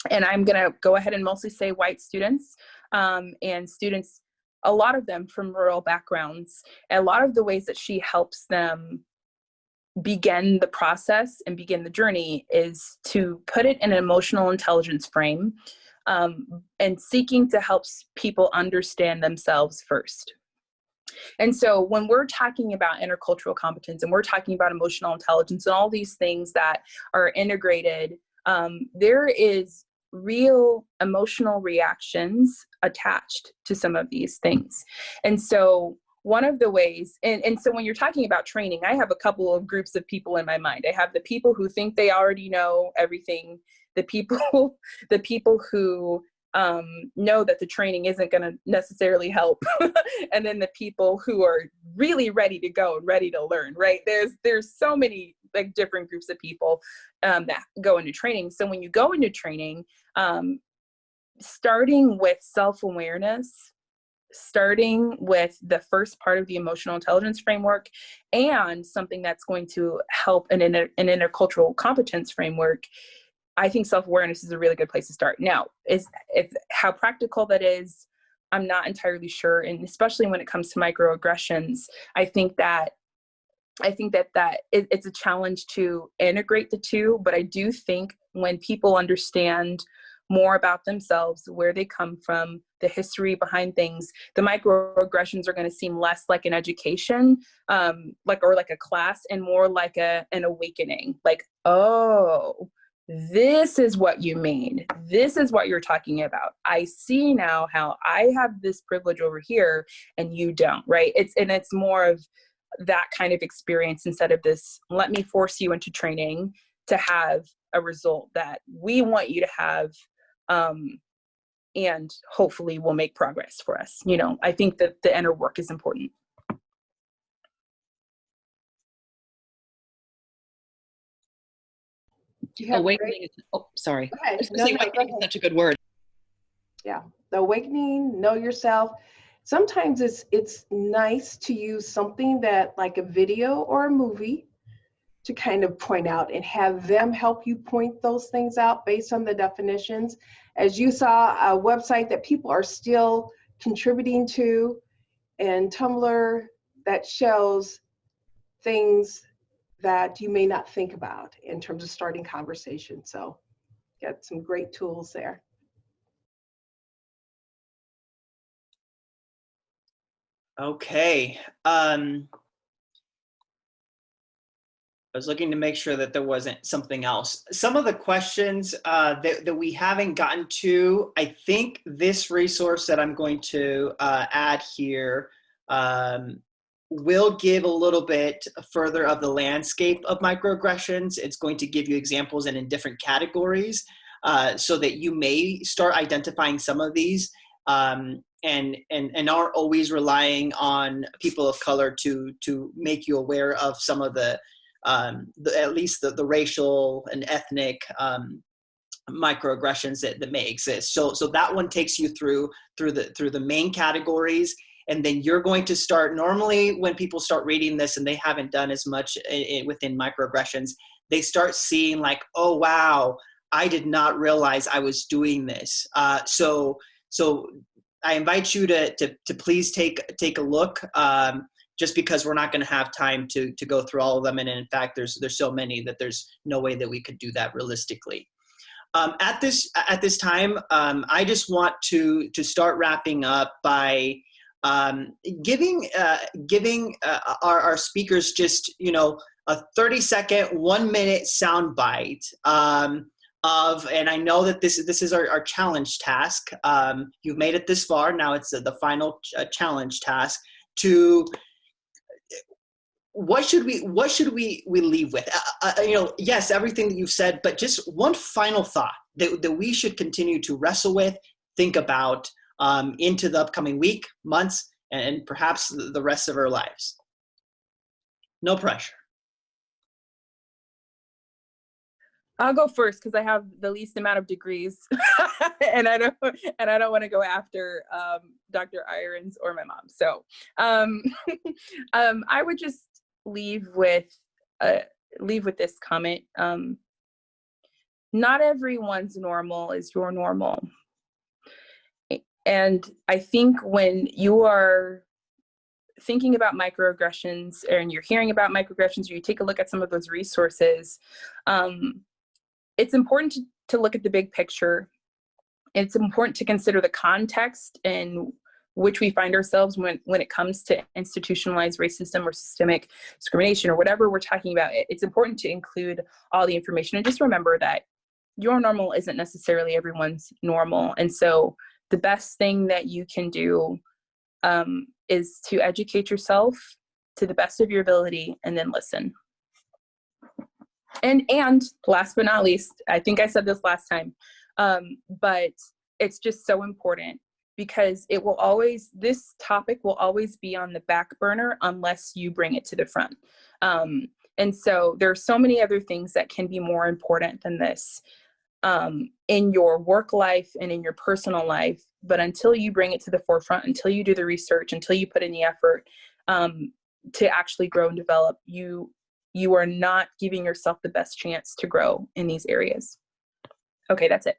S6: and I'm going to go ahead and mostly say white students, and students, a lot of them from rural backgrounds, a lot of the ways that she helps them begin the process and begin the journey is to put it in an emotional intelligence frame, and seeking to help people understand themselves first. And so when we're talking about intercultural competence and we're talking about emotional intelligence and all these things that are integrated, there is real emotional reactions attached to some of these things. And so one of the ways, and so when you're talking about training, I have a couple of groups of people in my mind. I have the people who think they already know everything, the people who know that the training isn't going to necessarily help, and then the people who are really ready to go and ready to learn, right? There's so many like different groups of people that go into training. So when you go into training, starting with self-awareness, starting with the first part of the emotional intelligence framework, and something that's going to help an intercultural competence framework, I think self-awareness is a really good place to start. Now, how practical that is, I'm not entirely sure. And especially when it comes to microaggressions, I think that it's a challenge to integrate the two. But I do think when people understand more about themselves, where they come from, the history behind things, the microaggressions are going to seem less like an education, like a class, and more like an awakening. Like, oh, this is what you mean. This is what you're talking about. I see now how I have this privilege over here and you don't, right? It's more of that kind of experience instead of this, let me force you into training to have a result that we want you to have, and hopefully will make progress for us. You know, I think that the inner work is important.
S5: Awakening is, oh, sorry.
S3: Okay.
S5: Awakening is such a good word.
S3: Yeah, the awakening, know yourself. Sometimes it's nice to use something that, like a video or a movie, to kind of point out and have them help you point those things out based on the definitions. As you saw, a website that people are still contributing to, and Tumblr that shows things that you may not think about in terms of starting conversation. So got some great tools there.
S2: Okay. I was looking to make sure that there wasn't something else. Some of the questions that we haven't gotten to, I think this resource that I'm going to add here will give a little bit further of the landscape of microaggressions. It's going to give you examples and in different categories so that you may start identifying some of these and aren't always relying on people of color to make you aware of some of the at least the racial and ethnic microaggressions that may exist. So that one takes you through the main categories, And then you're going to start, normally when people start reading this and they haven't done as much within microaggressions, they start seeing like, oh, wow, I did not realize I was doing this. So I invite you to please take a look, just because we're not going to have time to go through all of them. And in fact, there's so many that there's no way that we could do that realistically. At this time, I just want to start wrapping up by giving our speakers just, a 30-second, 1-minute soundbite of, and I know that this is our challenge task. You've made it this far. Now it's the final challenge task to, what should we leave with? Yes, everything that you've said, but just one final thought that we should continue to wrestle with, think about into the upcoming week, months, and perhaps the rest of our lives. No pressure.
S6: I'll go first because I have the least amount of degrees, and I don't want to go after Dr. Irions or my mom. So I would just leave with this comment. Not everyone's normal is your normal. And I think when you are thinking about microaggressions and you're hearing about microaggressions, or you take a look at some of those resources, it's important to look at the big picture. It's important to consider the context in which we find ourselves when it comes to institutionalized racism or systemic discrimination or whatever we're talking about. It's important to include all the information, and just remember that your normal isn't necessarily everyone's normal. And so the best thing that you can do is to educate yourself to the best of your ability, and then listen. And last but not least, I think I said this last time, but it's just so important, because this topic will always be on the back burner unless you bring it to the front. And so there are so many other things that can be more important than this in your work life and in your personal life. But until you bring it to the forefront, until you do the research, until you put in the effort to actually grow and develop, you are not giving yourself the best chance to grow in these areas. Okay, that's it.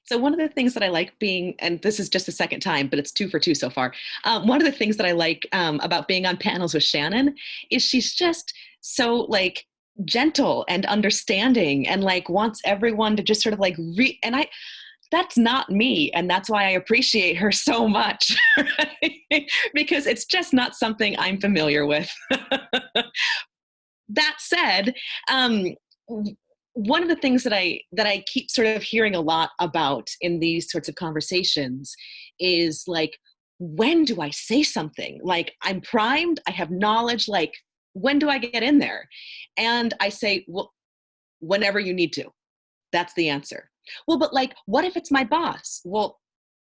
S5: So one of the things that I like being, and this is just the second time, but it's 2 for 2 so far. One of the things that I like about being on panels with Shannon is she's just so like gentle and understanding, and like wants everyone to just sort of like that's not me. And that's why I appreciate her so much, right? Because it's just not something I'm familiar with. That said, one of the things that I keep sort of hearing a lot about in these sorts of conversations is like, when do I say something? Like, I'm primed, I have knowledge, like, when do I get in there? And I say, well, whenever you need to. That's the answer. Well, but like, what if it's my boss? Well,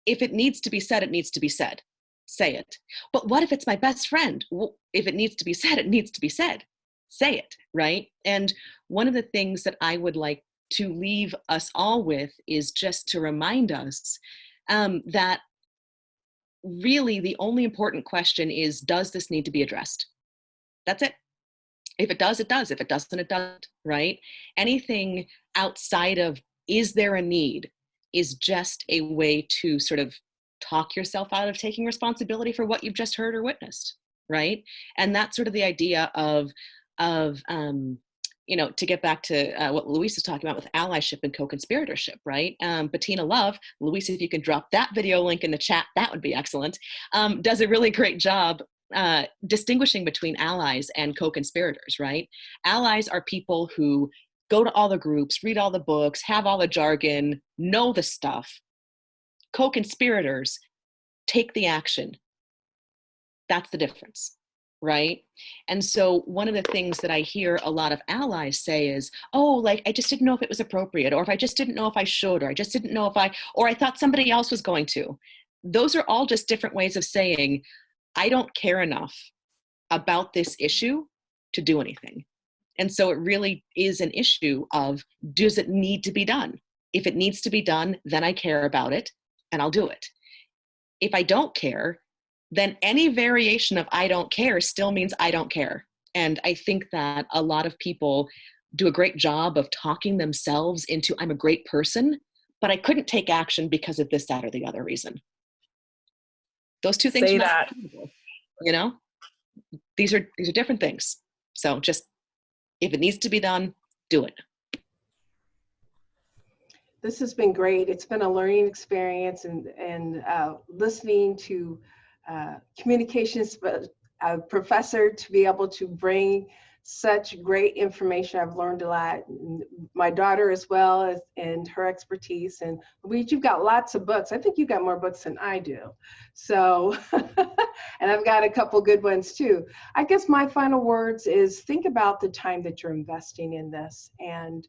S5: if it needs to be said, it needs to be said. Say it. But what if it's my best friend? Well, if it needs to be said, it needs to be said. Say it, right? And one of the things that I would like to leave us all with is just to remind us that really the only important question is, does this need to be addressed? That's it. If it does, it does. If it doesn't, it doesn't, right? Anything outside of, is there a need, is just a way to sort of talk yourself out of taking responsibility for what you've just heard or witnessed, right? And that's sort of the idea of to get back to what Louise was talking about with allyship and co-conspiratorship, right? Bettina Love, Louise, if you can drop that video link in the chat, that would be excellent, does a really great job distinguishing between allies and co-conspirators, right? Allies are people who go to all the groups, read all the books, have all the jargon, know the stuff. Co-conspirators take the action. That's the difference, right? And so one of the things that I hear a lot of allies say is, oh, like, I just didn't know if it was appropriate, or if I just didn't know if I should, or I just didn't know if or I thought somebody else was going to. Those are all just different ways of saying, I don't care enough about this issue to do anything. And so it really is an issue of, does it need to be done? If it needs to be done, then I care about it and I'll do it. If I don't care, then any variation of I don't care still means I don't care. And I think that a lot of people do a great job of talking themselves into, I'm a great person, but I couldn't take action because of this, that, or the other reason. Those two things
S6: Say
S5: are not
S6: that.
S5: compatible, you know? These are different things. So just, if it needs to be done, do it.
S3: This has been great. It's been a learning experience, and listening to communications professor to be able to bring such great information. I've learned a lot. My daughter as well, and her expertise. And Louise, you've got lots of books. I think you've got more books than I do. So, and I've got a couple good ones too. I guess my final words is think about the time that you're investing in this. And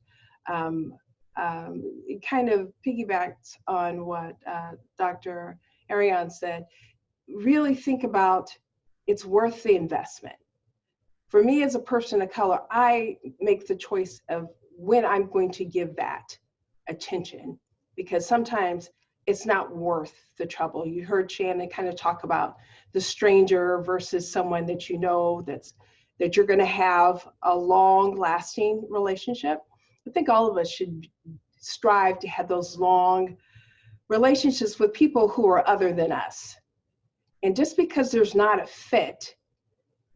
S3: it kind of piggybacks on what Dr. Irions said. Really think about it's worth the investment. For me as a person of color, I make the choice of when I'm going to give that attention, because sometimes it's not worth the trouble. You heard Shannon kind of talk about the stranger versus someone that you know that you're going to have a long-lasting relationship. I think all of us should strive to have those long relationships with people who are other than us. And just because there's not a fit,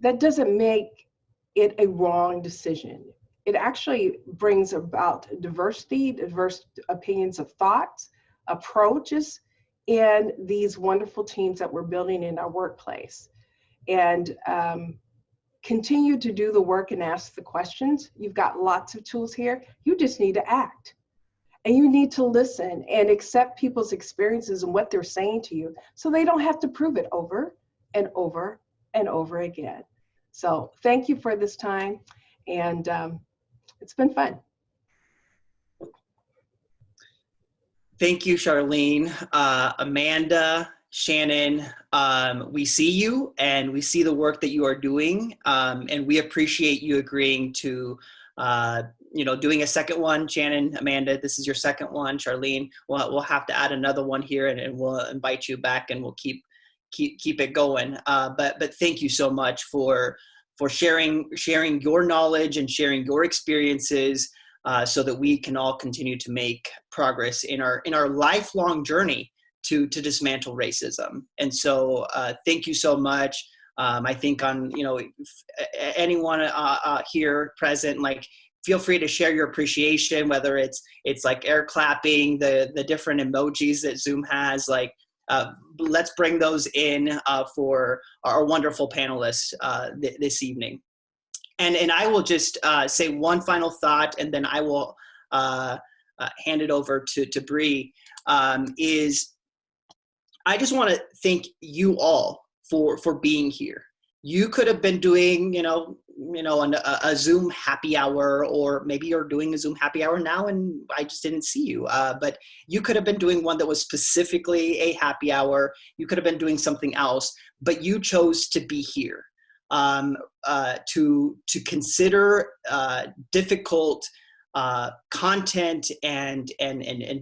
S3: that doesn't make it a wrong decision. It actually brings about diversity, diverse opinions of thoughts, approaches, and these wonderful teams that we're building in our workplace. And continue to do the work and ask the questions. You've got lots of tools here. You just need to act. And you need to listen and accept people's experiences and what they're saying to you, so they don't have to prove it over and over and over again. So thank you for this time, and it's been fun.
S2: Thank you, Charlene. Amanda, Shannon, we see you and we see the work that you are doing, and we appreciate you agreeing to doing a second one. Shannon, Amanda, this is your second one. Charlene, we'll have to add another one here, and we'll invite you back, and we'll keep it going. But thank you so much for sharing your knowledge and sharing your experiences, so that we can all continue to make progress in our lifelong journey to dismantle racism. And so thank you so much. I think on anyone here present, like, feel free to share your appreciation, whether it's like air clapping, the different emojis that Zoom has. Like, let's bring those in for our wonderful panelists this evening. And I will just say one final thought, and then I will hand it over to Bree. Is I just want to thank you all for being here. You could have been doing, a Zoom happy hour, or maybe you're doing a Zoom happy hour now and I just didn't see you. But you could have been doing one that was specifically a happy hour. You could have been doing something else, but you chose to be here to consider difficult content and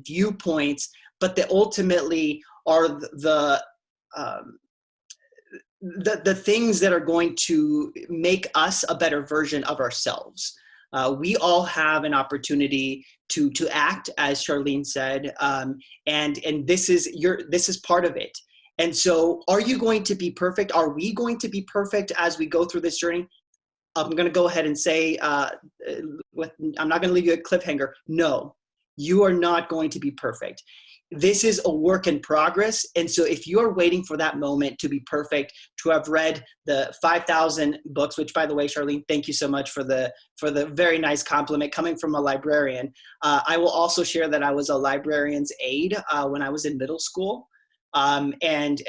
S2: viewpoints, but that ultimately are the things that are going to make us a better version of ourselves. We all have an opportunity to act, as Charlene said, and this is part of it. And so, are you going to be perfect? Are we going to be perfect as we go through this journey? I'm going to go ahead and say, I'm not going to leave you a cliffhanger. No, you are not going to be perfect. This is a work in progress. And so if you are waiting for that moment to be perfect, to have read the 5,000 books, which, by the way, Charlene, thank you so much for the very nice compliment coming from a librarian. I will also share that I was a librarian's aide when I was in middle school. And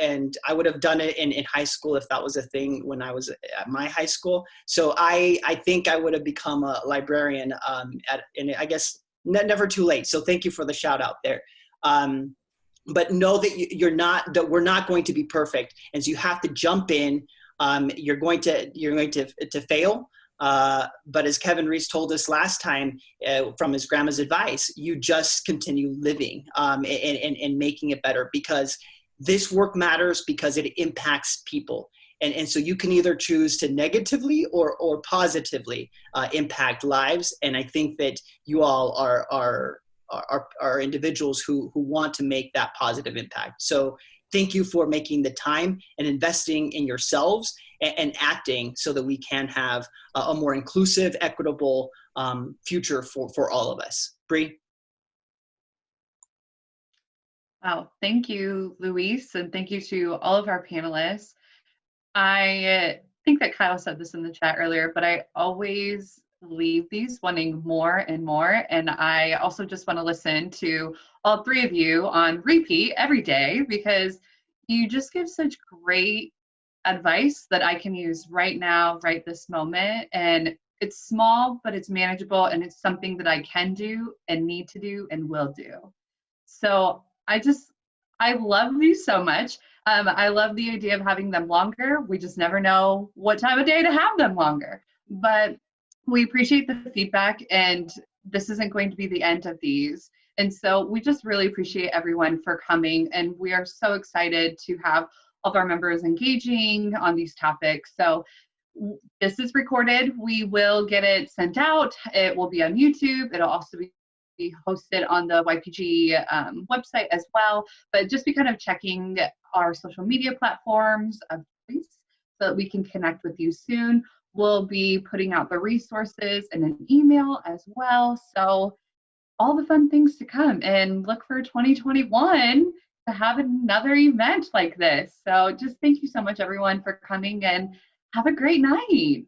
S2: I would have done it in high school if that was a thing when I was at my high school. So I think I would have become a librarian, and I guess never too late. So thank you for the shout out there. But know that that we're not going to be perfect. And so you have to jump in. You're going to fail. But as Kevin Reese told us last time from his grandma's advice, you just continue living and making it better, because this work matters because it impacts people. And so you can either choose to negatively or positively impact lives. And I think that you all are individuals who want to make that positive impact. So thank you for making the time and investing in yourselves and acting so that we can have a more inclusive, equitable future for all of us. Bree?
S1: Wow, thank you, Luis, and thank you to all of our panelists. I think that Kyle said this in the chat earlier, but I always leave these wanting more and more. And I also just want to listen to all three of you on repeat every day, because you just give such great advice that I can use right now, right this moment. And it's small, but it's manageable, and it's something that I can do and need to do and will do. So I love these so much. I love the idea of having them longer. We just never know what time of day to have them longer. But we appreciate the feedback, and this isn't going to be the end of these. And so we just really appreciate everyone for coming, and we are so excited to have all of our members engaging on these topics. So this is recorded. We will get it sent out. It will be on YouTube. It'll also be hosted on the YPG website as well. But just be kind of checking our social media platforms of choice so that we can connect with you soon. We'll be putting out the resources in an email as well. So all the fun things to come, and look for 2021 to have another event like this. So just thank you so much, everyone, for coming, and have a great night.